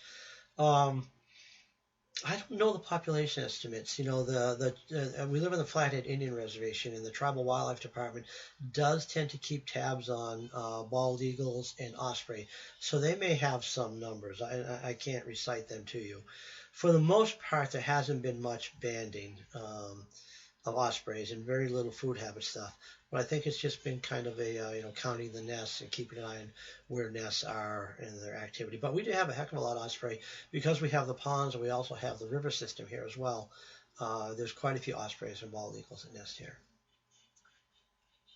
I don't know the population estimates. We live in the Flathead Indian Reservation, and the Tribal Wildlife Department does tend to keep tabs on bald eagles and osprey, so they may have some numbers. I can't recite them to you. For the most part, there hasn't been much banding of ospreys and very little food habit stuff. But I think it's just been kind of a, counting the nests and keeping an eye on where nests are and their activity. But we do have a heck of a lot of osprey because we have the ponds and we also have the river system here as well. There's quite a few ospreys and bald eagles that nest here.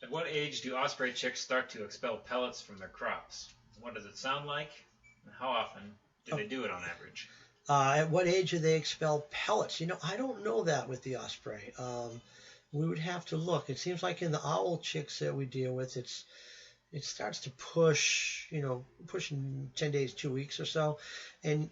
At what age do osprey chicks start to expel pellets from their crops? What does it sound like? And how often do they do it on average? At what age do they expel pellets? I don't know that with the osprey. We would have to look. It seems like in the owl chicks that we deal with, it starts to push in 10 days, 2 weeks or so. And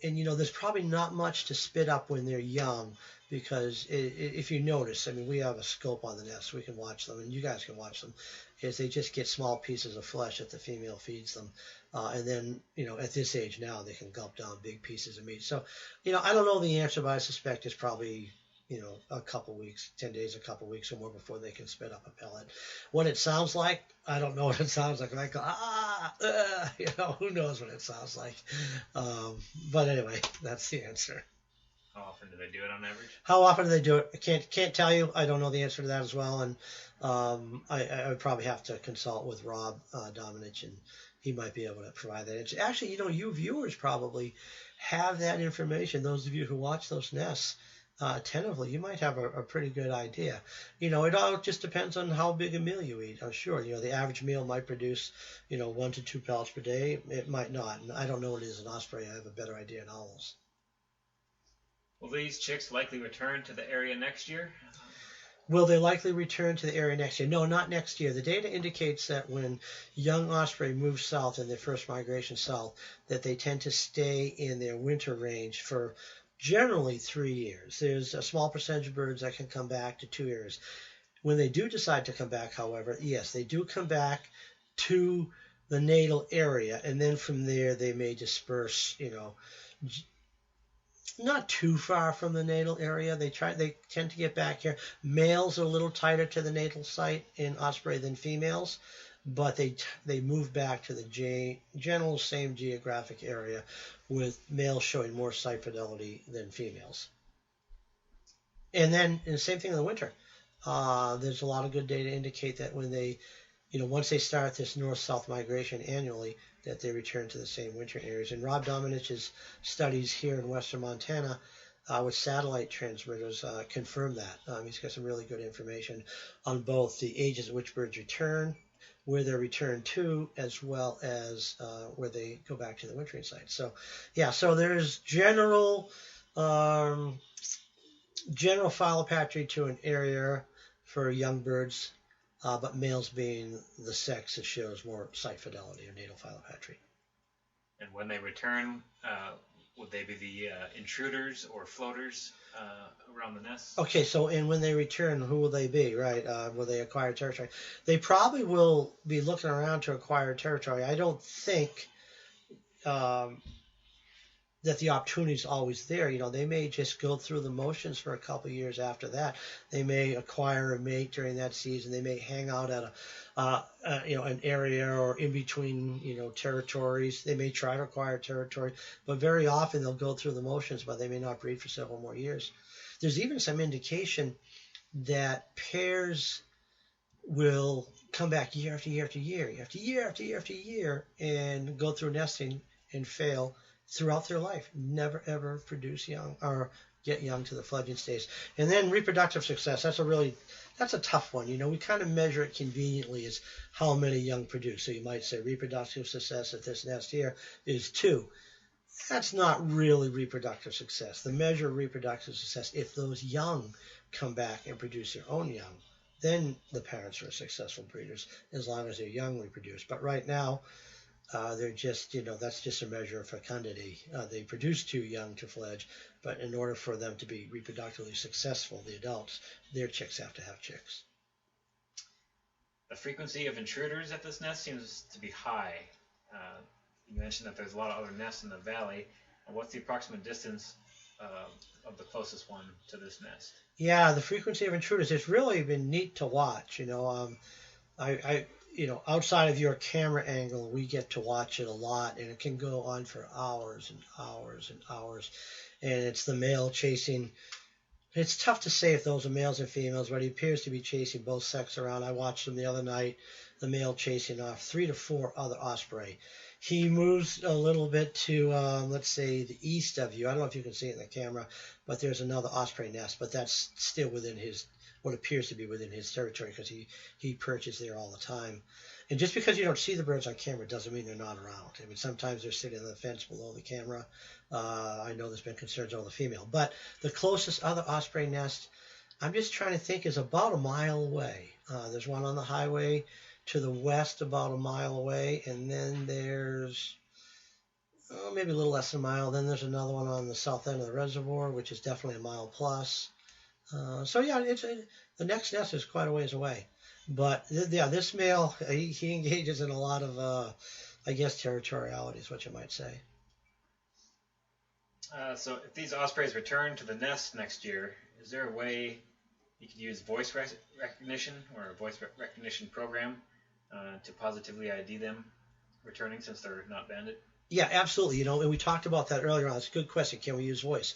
there's probably not much to spit up when they're young because if you notice, I mean, we have a scope on the nest. We can watch them, and you guys can watch them, is they just get small pieces of flesh that the female feeds them. And then, at this age now, they can gulp down big pieces of meat. So, I don't know the answer, but I suspect it's probably a couple weeks, 10 days, a couple weeks or more before they can spit up a pellet. What it sounds like, I don't know what it sounds like. I go, who knows what it sounds like. But anyway, that's the answer. How often do they do it on average? How often do they do it? I can't tell you. I don't know the answer to that as well. And I would probably have to consult with Rob Dominich, and he might be able to provide that answer. Actually, you viewers probably have that information. Those of you who watch those nests attentively, you might have a pretty good idea. It all just depends on how big a meal you eat. I'm sure, the average meal might produce, 1 to 2 pellets per day. It might not. And I don't know what it is in osprey. I have a better idea in owls. Will these chicks likely return to the area next year? Will they likely return to the area next year? No, not next year. The data indicates that when young osprey move south in their first migration south, that they tend to stay in their winter range for generally 3 years. There's a small percentage of birds that can come back to 2 years. When they do decide to come back, however, yes, they do come back to the natal area, and then from there they may disperse, not too far from the natal area. They tend to get back here. Males are a little tighter to the natal site in osprey than females, but they move back to the general same geographic area, with males showing more site fidelity than females. And the same thing in the winter. There's a lot of good data to indicate that when they, once they start this north-south migration annually, that they return to the same winter areas. And Rob Dominich's studies here in western Montana with satellite transmitters confirm that. He's got some really good information on both the ages at which birds return, where they're returned to, as well as where they go back to the wintering site. So, yeah, so there's um, general phallopatry to an area for young birds, but males being the sex that shows more site fidelity or natal phallopatry. And when they return, would they be the intruders or floaters around the nest? Okay, so and when they return, who will they be, right? Will they acquire territory? They probably will be looking around to acquire territory. I don't think that the opportunity is always there. They may just go through the motions for a couple of years after that. They may acquire a mate during that season. They may hang out at an area or in between, territories. They may try to acquire territory, but very often they'll go through the motions, but they may not breed for several more years. There's even some indication that pairs will come back year after year after year, after year after year after year, and go through nesting and fail throughout their life, never ever produce young or get young to the fledging stage. And then reproductive success, that's a tough one. We kind of measure it conveniently as how many young produce. So you might say reproductive success at this nest here is 2. That's not really reproductive success. The measure of reproductive success, if those young come back and produce their own young, then the parents are successful breeders as long as their young reproduce. But right now, they're just, that's just a measure of fecundity. They produce too young to fledge, but in order for them to be reproductively successful, the adults, their chicks have to have chicks. The frequency of intruders at this nest seems to be high. You mentioned that there's a lot of other nests in the valley. What's the approximate distance of the closest one to this nest? Yeah, the frequency of intruders, it's really been neat to watch. Outside of your camera angle, we get to watch it a lot, and it can go on for hours and hours and hours. And it's the male chasing. It's tough to say if those are males or females, but he appears to be chasing both sexes around. I watched him the other night, the male chasing off 3 to 4 other osprey. He moves a little bit to, let's say, the east of you. I don't know if you can see it in the camera, but there's another osprey nest, but that's still within what appears to be within his territory because he perches there all the time. And just because you don't see the birds on camera doesn't mean they're not around. I mean, sometimes they're sitting on the fence below the camera. I know there's been concerns over the female. But the closest other osprey nest, I'm just trying to think, is about a mile away. There's one on the highway to the west about a mile away, and then there's maybe a little less than a mile. Then there's another one on the south end of the reservoir, which is definitely a mile plus. So yeah, the next nest is quite a ways away. But yeah, this male, he engages in a lot of, I guess, territoriality is what you might say. So if these ospreys return to the nest next year, is there a way you could use voice recognition or a voice recognition program to positively ID them returning since they're not banded? Yeah, absolutely. And we talked about that earlier on. It's a good question. Can we use voice?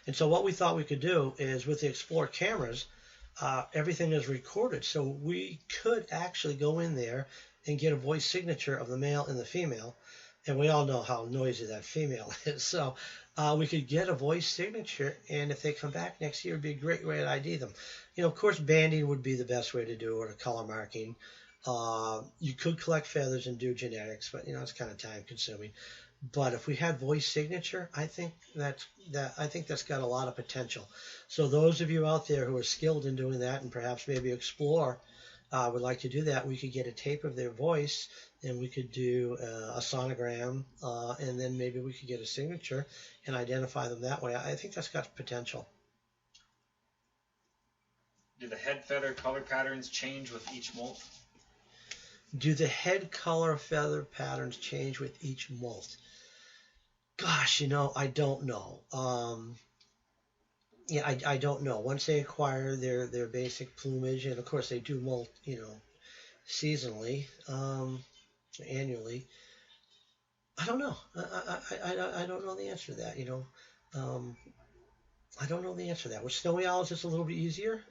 And so what we thought we could do is with the Explore cameras, everything is recorded. So we could actually go in there and get a voice signature of the male and the female. And we all know how noisy that female is. So we could get a voice signature, and if they come back next year, it would be a great way to ID them. Of course, banding would be the best way to do it, or color marking. You could collect feathers and do genetics, but it's kind of time consuming. But if we had voice signature, I think that's got a lot of potential. So those of you out there who are skilled in doing that, and perhaps maybe Explore would like to do that, we could get a tape of their voice, and we could do a sonogram, and then maybe we could get a signature and identify them that way. I think that's got potential. Do the head feather color patterns change with each molt? Do the head color feather patterns change with each molt? Gosh, I don't know. I don't know. Once they acquire their basic plumage, and of course they do molt, seasonally, annually. I don't know. I don't know the answer to that. I don't know the answer to that. With snowy owls, it's a little bit easier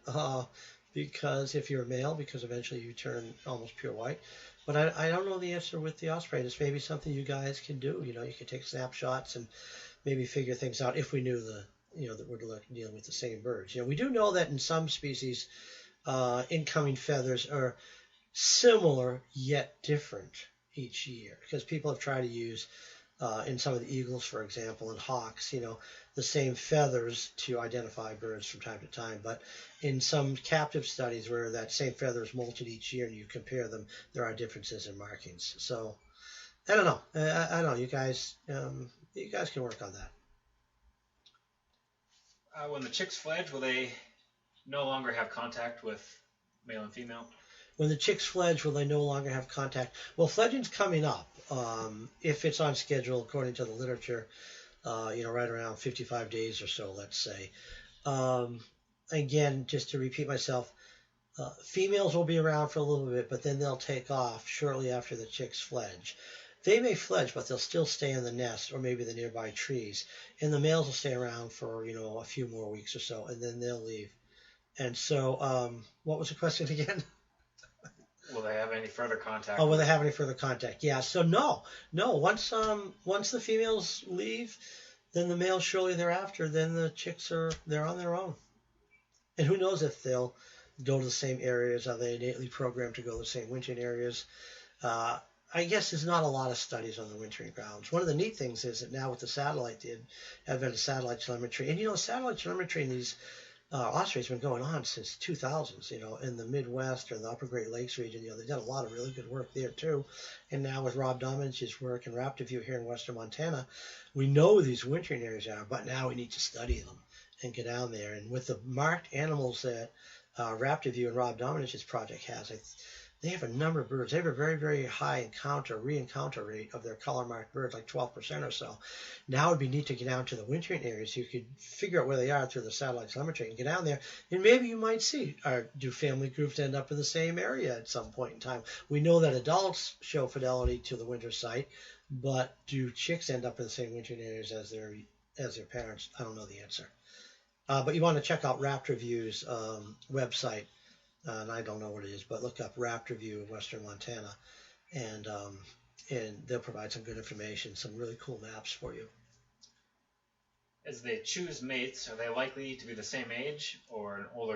because if you're a male, because eventually you turn almost pure white. But I don't know the answer with the osprey. It's maybe something you guys can do. You can take snapshots and maybe figure things out if we knew that we're dealing with the same birds. We do know that in some species, incoming feathers are similar yet different each year because people have tried to use in some of the eagles, for example, and hawks, the same feathers to identify birds from time to time. But in some captive studies where that same feather is molted each year and you compare them, there are differences in markings. So I don't know. I don't know. You guys can work on that. When the chicks fledge, will they no longer have contact with male and female? When the chicks fledge, will they no longer have contact? Well, fledging's coming up. If it's on schedule, according to the literature, right around 55 days or so, let's say. Again, just to repeat myself, females will be around for a little bit, but then they'll take off shortly after the chicks fledge. They may fledge, but they'll still stay in the nest or maybe the nearby trees. And the males will stay around for, a few more weeks or so, and then they'll leave. And so, what was the question again? Will they have any further contact? Oh, will they have any further contact? Yeah. So no. Once the females leave, then the males shortly thereafter, then the chicks they're on their own. And who knows if they'll go to the same areas? Are they innately programmed to go to the same wintering areas? I guess there's not a lot of studies on the wintering grounds. One of the neat things is that now with the advent of satellite telemetry, and satellite telemetry in these ospreys have been going on since 2000s, in the Midwest or the Upper Great Lakes region. They've done a lot of really good work there too. And now with Rob Dominich's work and RaptorView here in Western Montana, we know where these wintering areas are, but now we need to study them and get down there. And with the marked animals that RaptorView and Rob Dominich's project has, they have a number of birds. They have a very, very high re-encounter rate of their color-marked birds, like 12% or so. Now it would be neat to get down to the wintering areas. You could figure out where they are through the satellite telemetry and get down there, and maybe you might see, do family groups end up in the same area at some point in time? We know that adults show fidelity to the winter site, but do chicks end up in the same wintering areas as their parents? I don't know the answer. But you want to check out RaptorView's website. And I don't know what it is, but look up RaptorView of Western Montana, and they'll provide some good information, some really cool maps for you. As they choose mates, are they likely to be the same age or an older,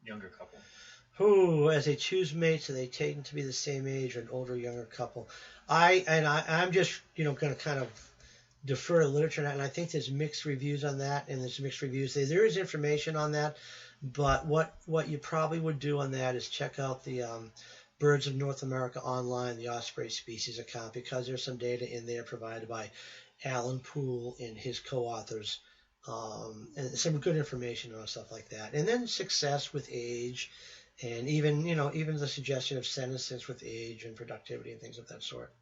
younger couple? As they choose mates, are they tend to be the same age or an older, younger couple? I'm just going to kind of defer to literature, and I think there's mixed reviews on that, and there's mixed reviews. There is information on that. But what you probably would do on that is check out the Birds of North America online, the Osprey species account, because there's some data in there provided by Alan Poole and his co-authors, and some good information on stuff like that. And then success with age, and even the suggestion of senescence with age and productivity and things of that sort.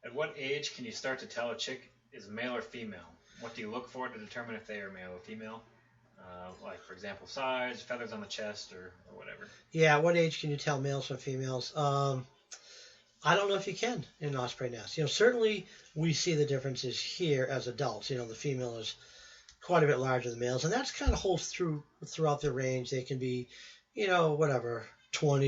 At what age can you start to tell a chick is male or female? What do you look for to determine if they are male or female? Like, for example, size, feathers on the chest, or whatever. Yeah, at what age can you tell males from females? I don't know if you can in an osprey nest. Certainly we see the differences here as adults. The female is quite a bit larger than males, and that's kind of holds throughout their range. They can be, 20,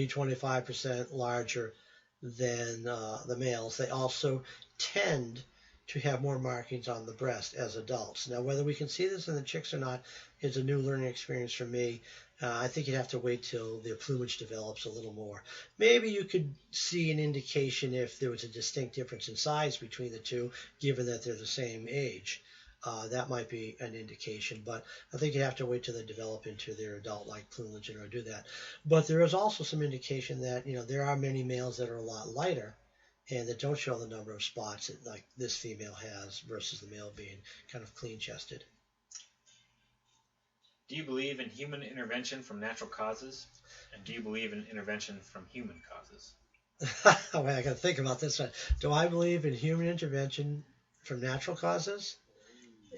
25% larger than the males. They also tend to have more markings on the breast as adults. Now, whether we can see this in the chicks or not is a new learning experience for me. I think you'd have to wait till the plumage develops a little more. Maybe you could see an indication if there was a distinct difference in size between the two, given that they're the same age. That might be an indication, but I think you have to wait till they develop into their adult-like plumage in order to do that. But there is also some indication that there are many males that are a lot lighter and that don't show the number of spots that, like this female has versus the male being kind of clean-chested. Do you believe in human intervention from natural causes? And do you believe in intervention from human causes? Wait, I got to think about this one. Do I believe in human intervention from natural causes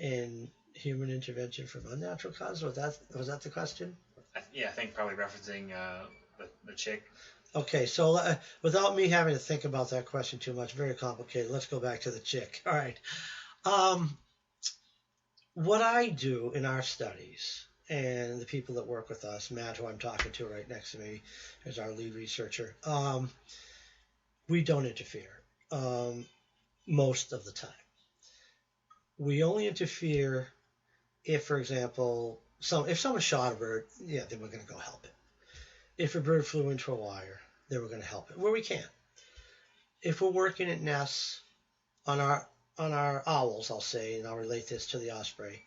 and human intervention from unnatural causes? Was that the question? Yeah, I think probably referencing the chick. Okay, so without me having to think about that question too much, very complicated, let's go back to the chick. All right. What I do in our studies, and the people that work with us, Matt, who I'm talking to right next to me, is our lead researcher. We don't interfere most of the time. We only interfere if, for example, if someone shot a bird, yeah, then we're going to go help it. If a bird flew into a wire, then we're going to help it where we can. If we're working at nests on our owls, I'll say, and I'll relate this to the osprey,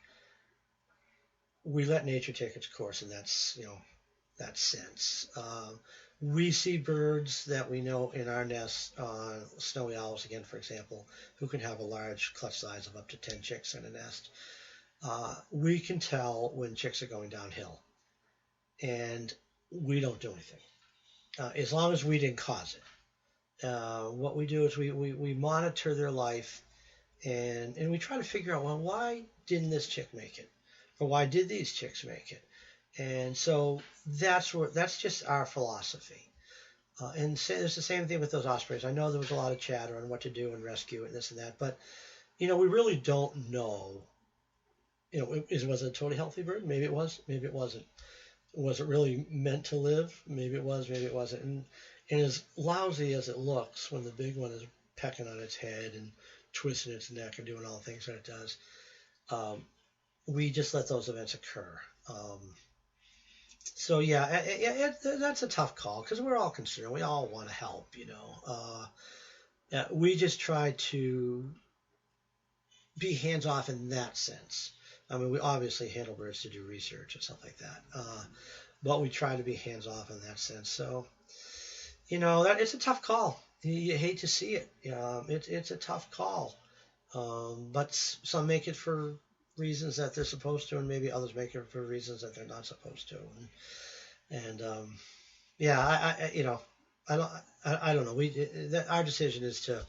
we let nature take its course, and that's that sense. We see birds that we know in our nests, snowy owls again, for example, who can have a large clutch size of up to 10 chicks in a nest. We can tell when chicks are going downhill, and we don't do anything as long as we didn't cause it. What we do is we monitor their life, and we try to figure out, well, why didn't this chick make it, or why did these chicks make it? And so that's just our philosophy. And it's the same thing with those ospreys. I know there was a lot of chatter on what to do and rescue and this and that, but we really don't know. Was it a totally healthy bird? Maybe it was. Maybe it wasn't. Was it really meant to live? Maybe it was. Maybe it wasn't. And as lousy as it looks when the big one is pecking on its head and twisting its neck and doing all the things that it does, we just let those events occur. So yeah, that's a tough call because we're all concerned. We all want to help, we just try to be hands off in that sense. I mean, we obviously handle birds to do research and stuff like that, but we try to be hands off in that sense. So that it's a tough call. You hate to see it. It's a tough call, but some make it for reasons that they're supposed to, and maybe others make it for reasons that they're not supposed to. And I don't know. Our decision is to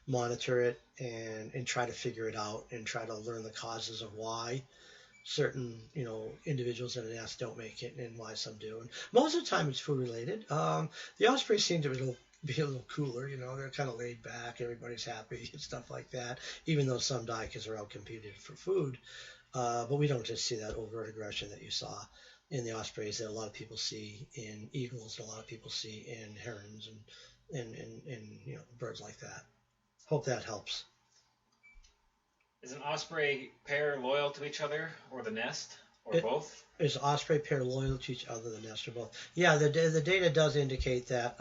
monitor it and try to figure it out and try to learn the causes of why certain individuals in a nest don't make it and why some do. And most of the time it's food related. The ospreys seem to be a little cooler. They're kind of laid back. Everybody's happy and stuff like that. Even though some die because they're out competed for food. But we don't just see that overt aggression that you saw in the ospreys that a lot of people see in eagles and a lot of people see in herons and birds like that. Hope that helps. Is an osprey pair loyal to each other or the nest or both? Is osprey pair loyal to each other, the nest, or both? Yeah, the data does indicate that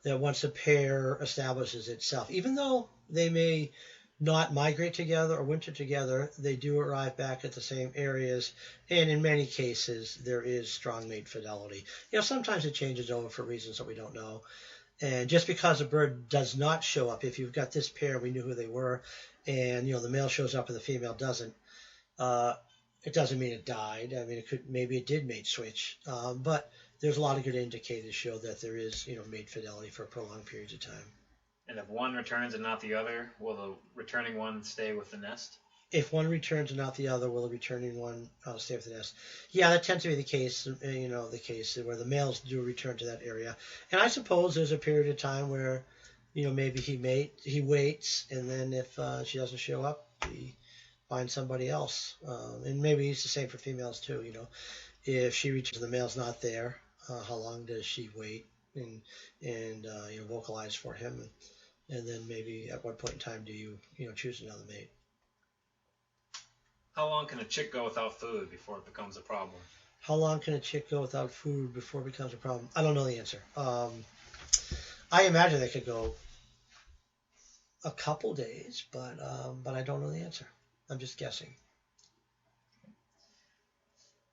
that once a pair establishes itself, even though they may not migrate together or winter together, they do arrive back at the same areas, and in many cases there is strong mate fidelity. Sometimes it changes over for reasons that we don't know. And just because a bird does not show up, if you've got this pair, we knew who they were, and the male shows up and the female doesn't, it doesn't mean it died. I mean, maybe it did mate switch, but there's a lot of good indicators to show that there is mate fidelity for prolonged periods of time. And if one returns and not the other, will the returning one stay with the nest? If one returns and not the other, will the returning one stay with the nest? Yeah, that tends to be the case. The case where the males do return to that area. And I suppose there's a period of time where, maybe he waits, and then if she doesn't show up, he finds somebody else. And maybe it's the same for females too. If she reaches the male's not there, how long does she wait and vocalize for him? And then maybe at what point in time do you choose another mate? How long can a chick go without food before it becomes a problem? How long can a chick go without food before it becomes a problem? I don't know the answer. I imagine they could go a couple days, but I don't know the answer. I'm just guessing.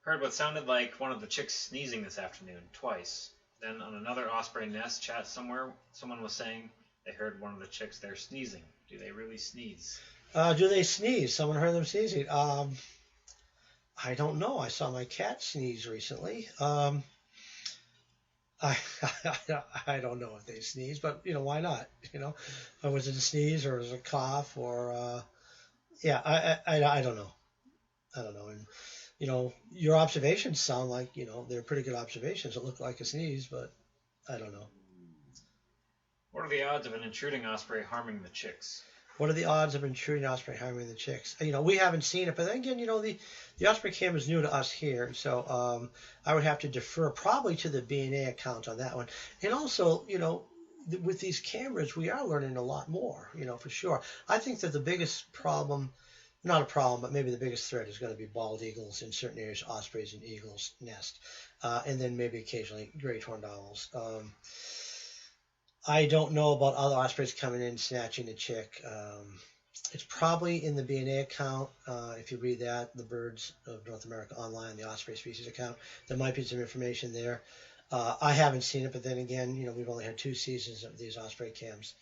Heard what sounded like one of the chicks sneezing this afternoon, twice. Then on another osprey nest chat somewhere, someone was saying they heard one of the chicks there sneezing. Do they really sneeze? Do they sneeze? Someone heard them sneezing. I don't know. I saw my cat sneeze recently. I don't know if they sneeze, but why not? Was it a sneeze or was it a cough or I don't know. I don't know. And your observations sound like they're pretty good observations. It looked like a sneeze, but I don't know. What are the odds of an intruding osprey harming the chicks? What are the odds of intruding osprey harming the chicks? We haven't seen it, but then again, the osprey cam is new to us here, so I would have to defer probably to the B&A account on that one. And also, with these cameras, we are learning a lot more, for sure. I think that the biggest problem, not a problem, but maybe the biggest threat is going to be bald eagles in certain areas, ospreys and eagles nest, and then maybe occasionally great horned owls. I don't know about other ospreys coming in snatching a chick. It's probably in the B&A account. If you read that, the Birds of North America Online, the Osprey Species account, there might be some information there. I haven't seen it, but then again, we've only had 2 seasons of these osprey cams.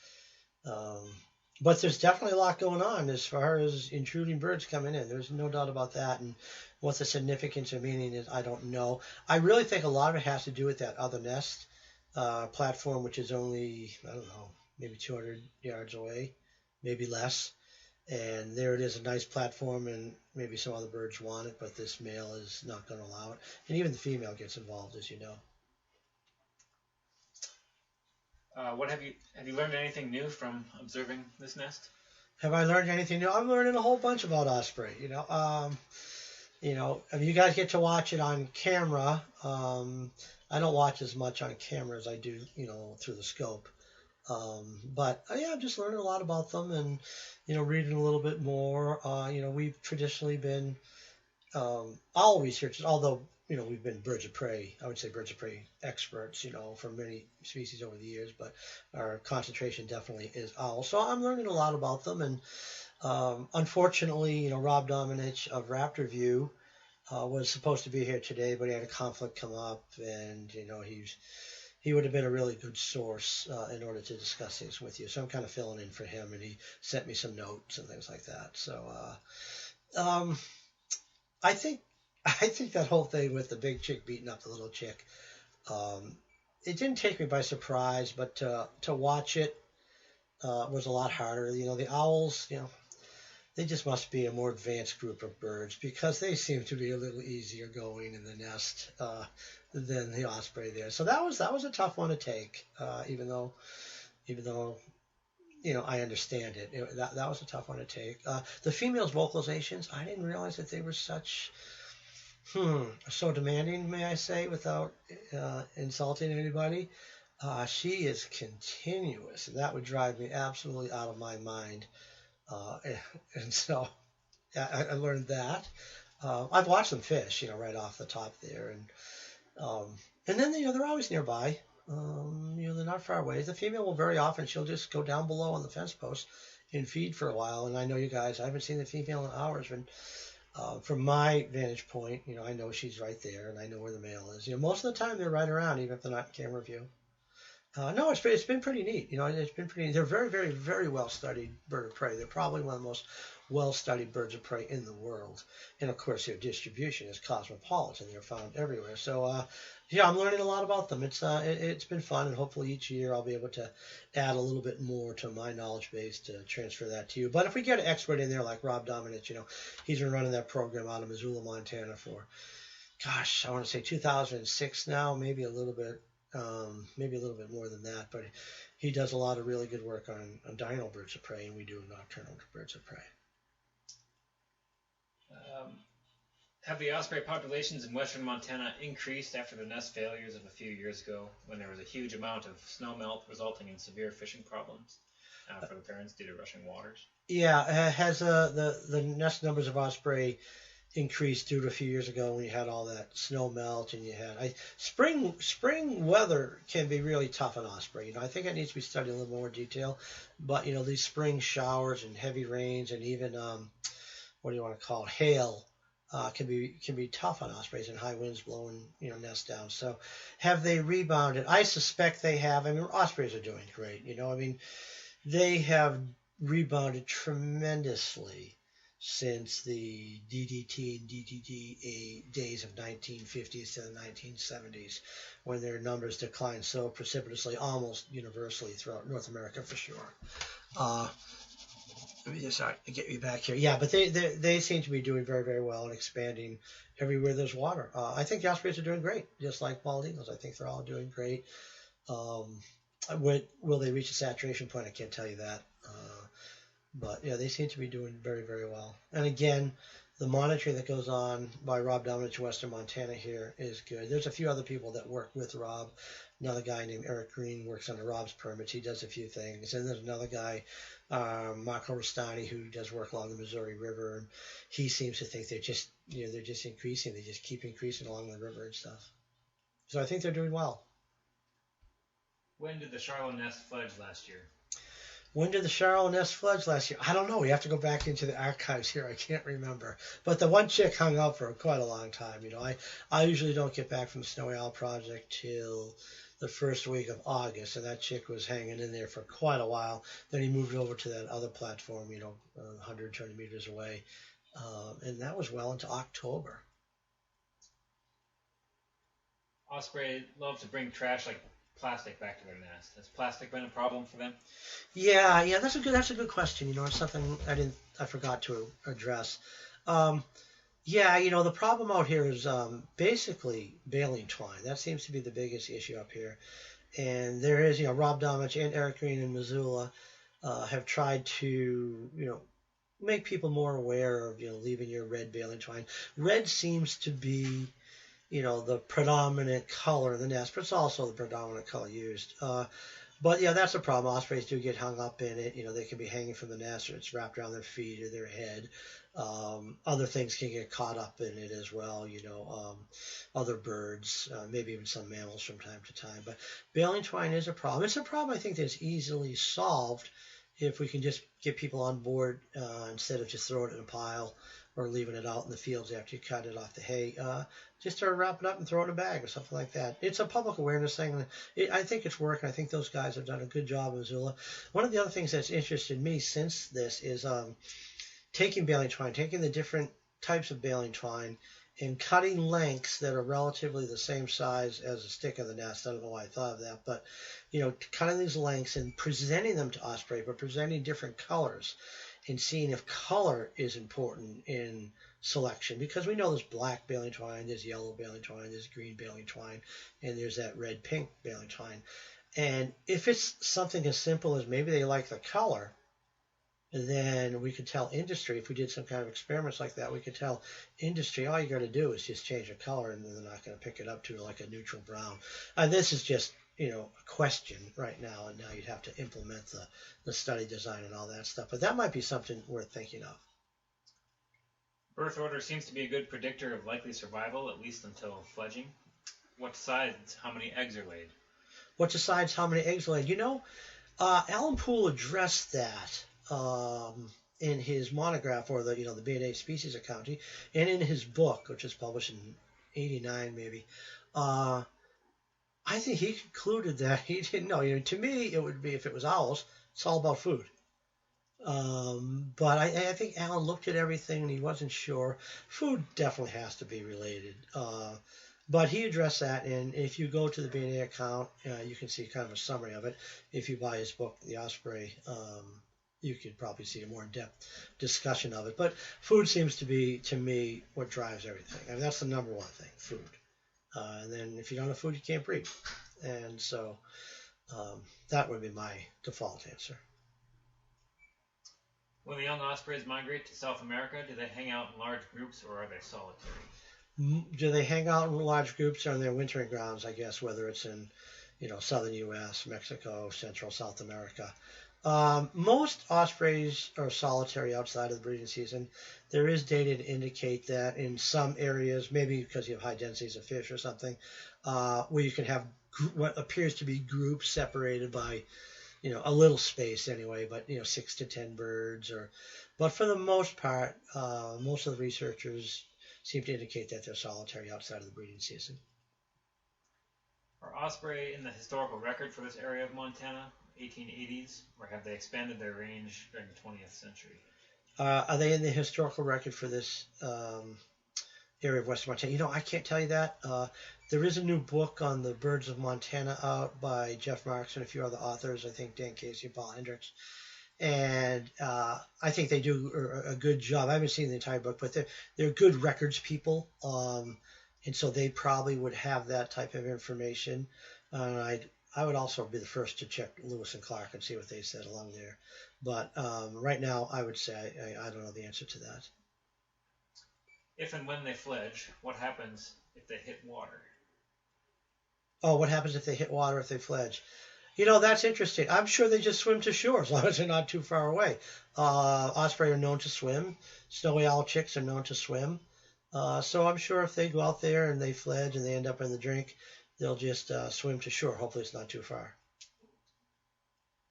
But there's definitely a lot going on as far as intruding birds coming in. There's no doubt about that. And what the significance or meaning is, I don't know. I really think a lot of it has to do with that other nest platform, which is only, I don't know, maybe 200 yards away, maybe less. And there it is, a nice platform, and maybe some other birds want it, but this male is not going to allow it. And even the female gets involved, as you know. What have you learned anything new from observing this nest? Have I learned anything new? I'm learning a whole bunch about osprey. If you guys get to watch it on camera, I don't watch as much on camera as I do, through the scope. But yeah, I'm just learning a lot about them and, reading a little bit more. We've traditionally been owl researchers, although, we've been birds of prey, I would say birds of prey experts, for many species over the years, but our concentration definitely is owls. So I'm learning a lot about them. And unfortunately, Rob Dominich of Raptor View was supposed to be here today, but he had a conflict come up, and, he would have been a really good source in order to discuss things with you. So I'm kind of filling in for him, and he sent me some notes and things like that. So I think that whole thing with the big chick beating up the little chick, it didn't take me by surprise, but to watch it was a lot harder. The owls, they just must be a more advanced group of birds, because they seem to be a little easier going in the nest than the osprey there. So that was a tough one to take, even though I understand it. That was a tough one to take. The females' vocalizations, I didn't realize that they were so demanding, may I say, without insulting anybody. She is continuous, and that would drive me absolutely out of my mind. And so I learned that. I've watched them fish, right off the top there, and then they're always nearby. They're not far away. The female will very often, she'll just go down below on the fence post and feed for a while. And I know you guys, I haven't seen the female in hours, but from my vantage point, I know she's right there, and I know where the male is. Most of the time they're right around, even if they're not in camera view. No, it's been pretty neat. It's been pretty. They're very, very, very well studied bird of prey. They're probably one of the most well studied birds of prey in the world. And of course, their distribution is cosmopolitan. They're found everywhere. So yeah, I'm learning a lot about them. It's been fun, and hopefully each year I'll be able to add a little bit more to my knowledge base to transfer that to you. But if we get an expert in there like Rob Dominich, he's been running that program out of Missoula, Montana for, gosh, I want to say 2006 now, maybe a little bit more than that, but he does a lot of really good work on diurnal birds of prey, and we do nocturnal birds of prey. Have the osprey populations in western Montana increased after the nest failures of a few years ago, when there was a huge amount of snow melt resulting in severe fishing problems for the parents due to rushing waters? Yeah, has the nest numbers of osprey increased due to a few years ago when you had all that snow melt, and you had spring weather can be really tough on osprey. I think it needs to be studied in a little more detail, but these spring showers and heavy rains, and even what do you want to call it, hail, can be tough on ospreys, and high winds blowing nests down. So have they rebounded? I suspect they have. I mean, ospreys are doing great. They have rebounded tremendously since the DDT and DDD days of 1950s to the 1970s, when their numbers declined so precipitously, almost universally throughout North America, for sure. Let me just get you back here. Yeah, but they seem to be doing very, very well and expanding everywhere there's water. I think the ospreys are doing great, just like bald eagles. I think they're all doing great. Will they reach a saturation point? I can't tell you that. But yeah, they seem to be doing very, very well. And again, the monitoring that goes on by Rob Dominich, Western Montana here is good. There's a few other people that work with Rob. Another guy named Eric Green works under Rob's permits. He does a few things. And there's another guy, Marco Rustani, who does work along the Missouri River. And he seems to think they're just increasing. They just keep increasing along the river and stuff. So I think they're doing well. When did the Charlotte nest fledge last year? When did the Charlotte nest fledge last year? I don't know. We have to go back into the archives here. I can't remember. But the one chick hung out for quite a long time. I usually don't get back from the Snowy Owl Project till the first week of August, and that chick was hanging in there for quite a while. Then he moved over to that other platform, 120 meters away, and that was well into October. Osprey love to bring trash like plastic back to their nest. Has plastic been a problem for them? Yeah, that's a good question. It's something I forgot to address. The problem out here is basically baling twine. That seems to be the biggest issue up here. And there is, Rob Domich and Eric Green in Missoula have tried to, make people more aware of, leaving your red baling twine. Red seems to be, the predominant color in the nest, but it's also the predominant color used. But yeah, that's a problem. Ospreys do get hung up in it. They can be hanging from the nest, or it's wrapped around their feet or their head. Other things can get caught up in it as well. Other birds, maybe even some mammals from time to time. But baling twine is a problem. It's a problem I think that's easily solved if we can just get people on board instead of just throwing it in a pile or leaving it out in the fields after you cut it off the hay. Just to wrap it up and throw it in a bag or something like that. It's a public awareness thing. I think it's working. I think those guys have done a good job in Missoula. One of the other things that's interested me since this is taking baling twine, taking the different types of baling twine and cutting lengths that are relatively the same size as a stick of the nest. I don't know why I thought of that, but cutting these lengths and presenting them to Osprey, but presenting different colors and seeing if color is important in selection, because we know there's black baling twine, there's yellow baling twine, there's green baling twine, and there's that red-pink baling twine. And if it's something as simple as maybe they like the color, then we could tell industry, if we did some kind of experiments like that, we could tell industry, all you got to do is just change the color, and they're not going to pick it up to like a neutral brown. And this is just a question right now, and now you'd have to implement the study design and all that stuff. But that might be something worth thinking of. Birth order seems to be a good predictor of likely survival, at least until fledging. What decides how many eggs are laid? What decides how many eggs are laid? Alan Poole addressed that in his monograph, or the B&A species accounting, and in his book, which was published in '89 maybe. I think he concluded that he didn't know. To me, it would be, if it was owls, it's all about food. But I think Alan looked at everything and he wasn't sure. Food definitely has to be related. But he addressed that, and if you go to the B&A account, you can see kind of a summary of it. If you buy his book, The Osprey, you could probably see a more in-depth discussion of it. But food seems to be, to me, what drives everything. I mean, that's the number one thing, food. And then if you don't have food, you can't breed. And so that would be my default answer. When the young ospreys migrate to South America, do they hang out in large groups or are they solitary? Do they hang out in large groups or on their wintering grounds, I guess, whether it's in southern U.S., Mexico, Central South America? Most ospreys are solitary outside of the breeding season. There is data to indicate that in some areas, maybe because you have high densities of fish or something, where you can have what appears to be groups separated by, a little space anyway, but 6 to 10 birds. But for the most part, most of the researchers seem to indicate that they're solitary outside of the breeding season. Are osprey in the historical record for this area of Montana, 1880s, or have they expanded their range during the 20th century? Are they in the historical record for this area of Western Montana? I can't tell you that. There is a new book on the birds of Montana out by Jeff Marks and a few other authors. I think Dan Casey and Paul Hendricks. And I think they do a good job. I haven't seen the entire book, but they're good records people. And so they probably would have that type of information. I would also be the first to check Lewis and Clark and see what they said along there. But right now, I would say I don't know the answer to that. If and when they fledge, what happens if they hit water? Oh, what happens if they hit water if they fledge? You know, that's interesting. I'm sure they just swim to shore as long as they're not too far away. Osprey are known to swim. Snowy owl chicks are known to swim. So I'm sure if they go out there and they fledge and they end up in the drink, they'll just swim to shore. Hopefully it's not too far.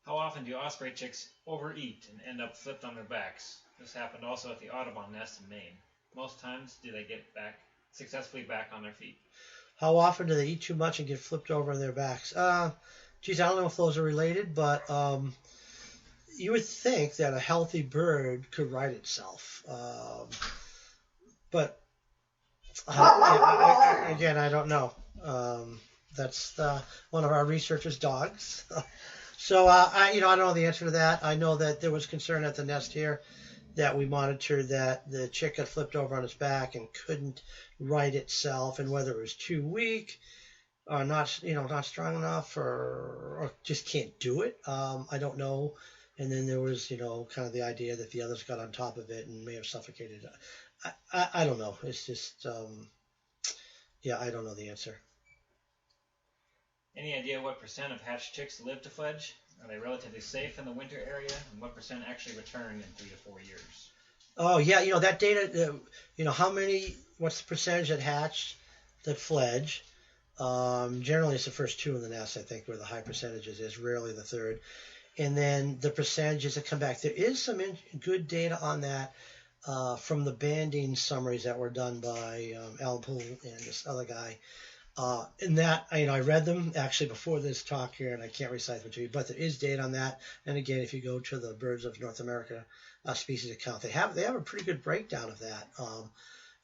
How often do osprey chicks overeat and end up flipped on their backs? This happened also at the Audubon nest in Maine. Most times do they get successfully back on their feet. How often do they eat too much and get flipped over on their backs? Geez, I don't know if those are related, but you would think that a healthy bird could right itself. But again, I don't know. That's one of our researchers' dogs. So I don't know the answer to that. I know that there was concern at the nest here that we monitored that the chick got flipped over on its back and couldn't right itself, and whether it was too weak or not strong enough or just can't do it. I don't know. And then there was kind of the idea that the others got on top of it and may have suffocated it. I don't know. It's just I don't know the answer. Any idea what percent of hatched chicks live to fledge? Are they relatively safe in the winter area? And what percent actually return in 3 to 4 years? Oh, yeah, that data, what's the percentage that hatch, that fledge? Generally, it's the first two in the nest, I think, where the high percentages is, rarely the third. And then the percentages that come back. There is some good data on that from the banding summaries that were done by Alan Poole and this other guy. And that, I read them actually before this talk here, and I can't recite them to you, but there is data on that. And again, if you go to the Birds of North America species account, they have a pretty good breakdown of that.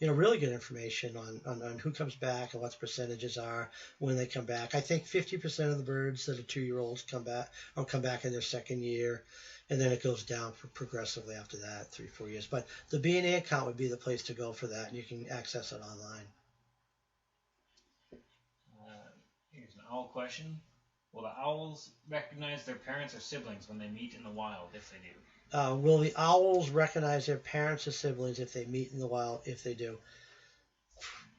Really good information on who comes back and what the percentages are when they come back. I think 50% of the birds that are 2-year-olds come back in their second year, and then it goes down progressively after that, 3-4 years. But the B&A account would be the place to go for that, and you can access it online. Here's an owl question. Will the owls recognize their parents or siblings when they meet in the wild, if they do? Will the owls recognize their parents or siblings if they meet in the wild, if they do?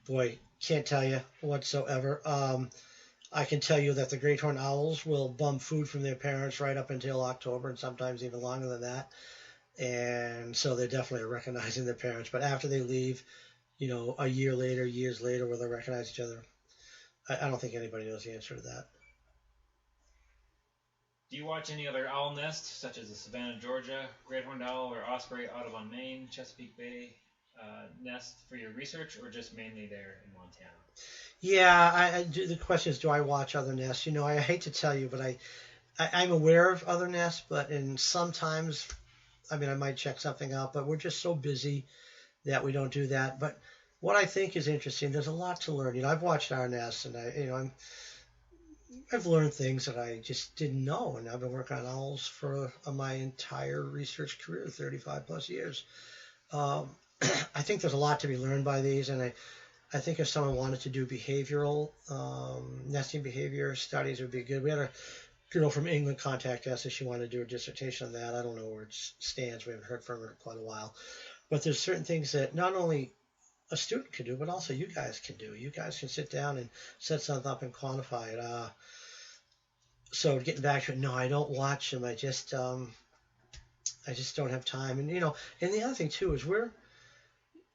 Boy, can't tell you whatsoever. I can tell you that the great horned owls will bum food from their parents right up until October, and sometimes even longer than that. And so they're definitely recognizing their parents. But after they leave, a year later, years later, will they recognize each other? I don't think anybody knows the answer to that. Do you watch any other owl nests, such as the Savannah, Georgia, great horned owl, or osprey, Audubon, Maine, Chesapeake Bay nest for your research, or just mainly there in Montana? Yeah, the question is, do I watch other nests? I hate to tell you, but I'm aware of other nests, and sometimes, I might check something out, but we're just so busy that we don't do that. But what I think is interesting, there's a lot to learn. I've watched our nests, and I've learned things that I just didn't know, and I've been working on owls for my entire research career, 35 plus years. I think there's a lot to be learned by these, and I think if someone wanted to do behavioral nesting behavior studies, it would be good. We had a girl from England contact us, and she wanted to do a dissertation on that. I don't know where it stands. We haven't heard from her in quite a while. But there's certain things that not only a student can do, but also you guys can do. You guys can sit down and set something up and quantify it. So getting back to it, no, I don't watch them. I just don't have time. And and the other thing too is we're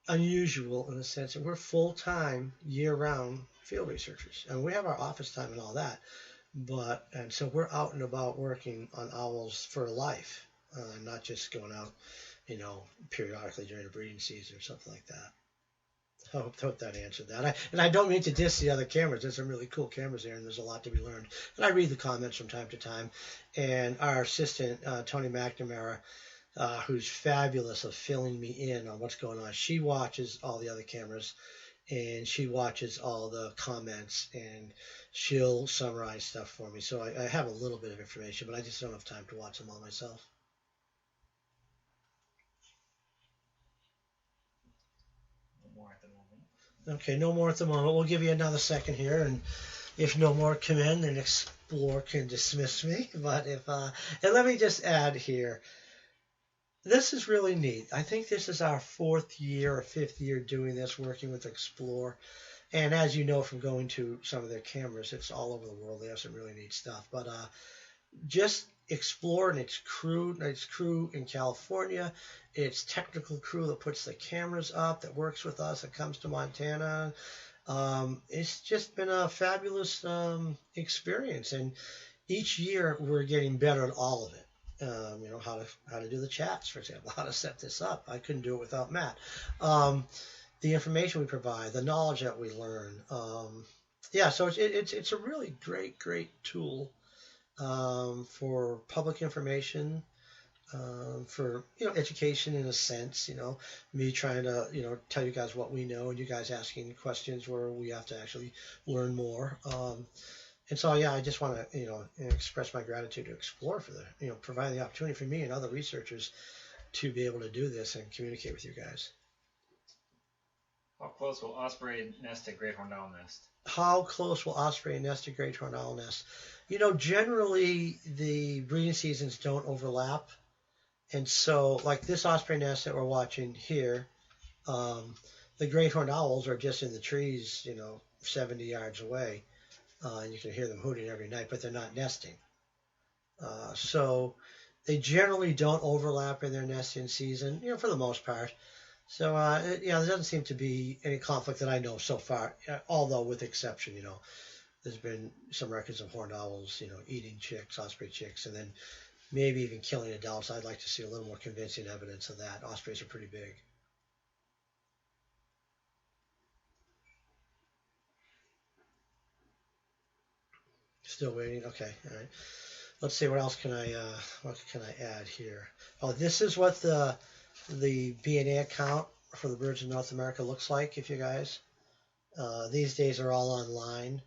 unusual in the sense that we're full-time, year-round field researchers, and we have our office time and all that. And so we're out and about working on owls for life, not just going out, periodically during the breeding season or something like that. I hope that answered that. And I don't mean to diss the other cameras. There's some really cool cameras there, and there's a lot to be learned. And I read the comments from time to time. And our assistant, Tony McNamara, who's fabulous of filling me in on what's going on, she watches all the other cameras, and she watches all the comments, and she'll summarize stuff for me. So I have a little bit of information, but I just don't have time to watch them all myself. Okay, no more at the moment. We'll give you another second here, and if no more come in, then Explore can dismiss me. But and let me just add here, this is really neat. I think this is our 4th year or 5th year doing this, working with Explore. And as you know from going to some of their cameras, it's all over the world. They have some really neat stuff. But just Explore and its crew in California, its technical crew that puts the cameras up, that works with us, that comes to Montana. It's just been a fabulous experience, and each year we're getting better at all of it. How to do the chats, for example, how to set this up. I couldn't do it without Matt. The information we provide, the knowledge that we learn. So it's a really great tool for public information, for education in a sense. Me trying to tell you guys what we know, and you guys asking questions where we have to actually learn more. And so I just want to express my gratitude to Explore for the providing the opportunity for me and other researchers to be able to do this and communicate with you guys. How close will osprey nest at great horned owl nest? How close will osprey nest at great horned owl nest? Generally the breeding seasons don't overlap. And so, like this osprey nest that we're watching here, the great horned owls are just in the trees, 70 yards away. And you can hear them hooting every night, but they're not nesting. So they generally don't overlap in their nesting season, for the most part. So, there doesn't seem to be any conflict that I know so far, although with exception, there's been some records of horned owls, eating chicks, osprey chicks, and then maybe even killing adults. I'd like to see a little more convincing evidence of that. Ospreys are pretty big. Still waiting? Okay, all right. Let's see, what else can I add here? Oh, this is what the BNA account for the birds of North America looks like, if you guys. These days are all online.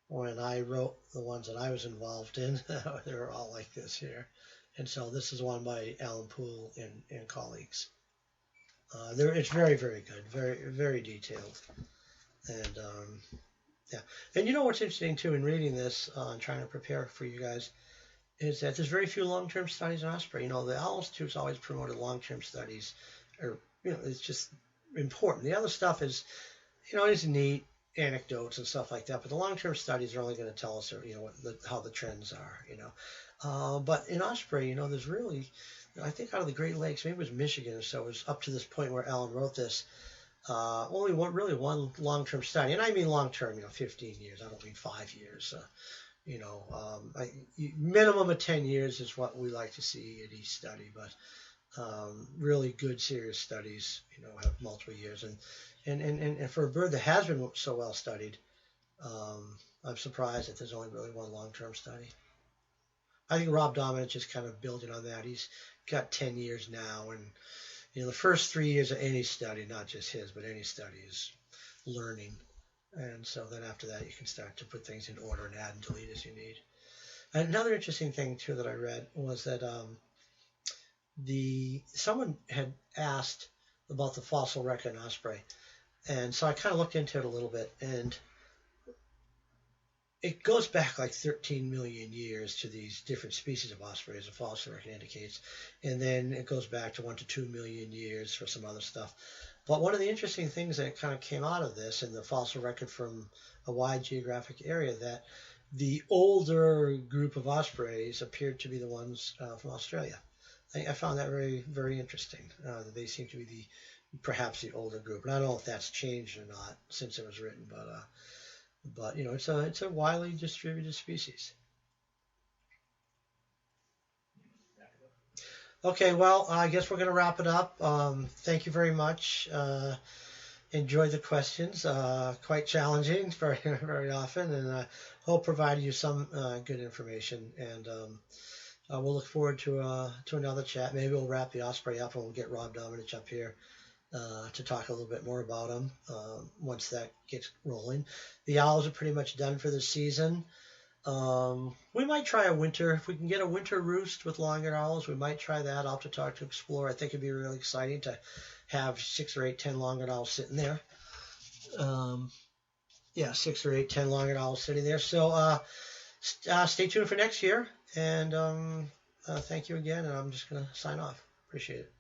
When I wrote the ones that I was involved in, they were all like this here. And so this is one by Alan Poole and colleagues. It's very good, very detailed. And and what's interesting too in reading this and trying to prepare for you guys is that there's very few long-term studies on osprey. The Owls Institute's always promoted long-term studies, or it's just important. The other stuff is, it's neat, anecdotes and stuff like that. But the long-term studies are only going to tell us, how the trends are. But in osprey, there's really, I think out of the Great Lakes, maybe it was Michigan or so, it was up to this point where Alan wrote this. Only one long-term study, and I mean long-term, 15 years. I don't mean 5 years. Minimum of 10 years is what we like to see at each study, but really good, serious studies, have multiple years. And for a bird that has been so well studied, I'm surprised that there's only really one long-term study. I think Rob Dominant is kind of building on that. He's got 10 years now, and the first 3 years of any study, not just his, but any study, is learning. And so then after that, you can start to put things in order and add and delete as you need. And another interesting thing, too, that I read was that someone had asked about the fossil record in osprey. And so I kind of looked into it a little bit, and it goes back like 13 million years to these different species of osprey, as the fossil record indicates. And then it goes back to 1 to 2 million years for some other stuff. But one of the interesting things that kind of came out of this in the fossil record from a wide geographic area, that the older group of ospreys appeared to be the ones from Australia. I found that very, very interesting. That they seem to be perhaps the older group. And I don't know if that's changed or not since it was written, but it's a widely distributed species. Okay, well, I guess we're going to wrap it up. Thank you very much. Enjoyed the questions. Quite challenging very, very often, and hope provided you some good information. And we'll look forward to another chat. Maybe we'll wrap the osprey up and we'll get Rob Dominich up here to talk a little bit more about them once that gets rolling. The owls are pretty much done for the season. We might try a winter. If we can get a winter roost with long-eared owls, we might try that. I'll have to talk to Explore. I think it'd be really exciting to have 6 or 8, 10 long-eared owls sitting there. Yeah, 6 or 8, 10 long-eared owls sitting there. So stay tuned for next year, and thank you again. And I'm just gonna sign off. Appreciate it.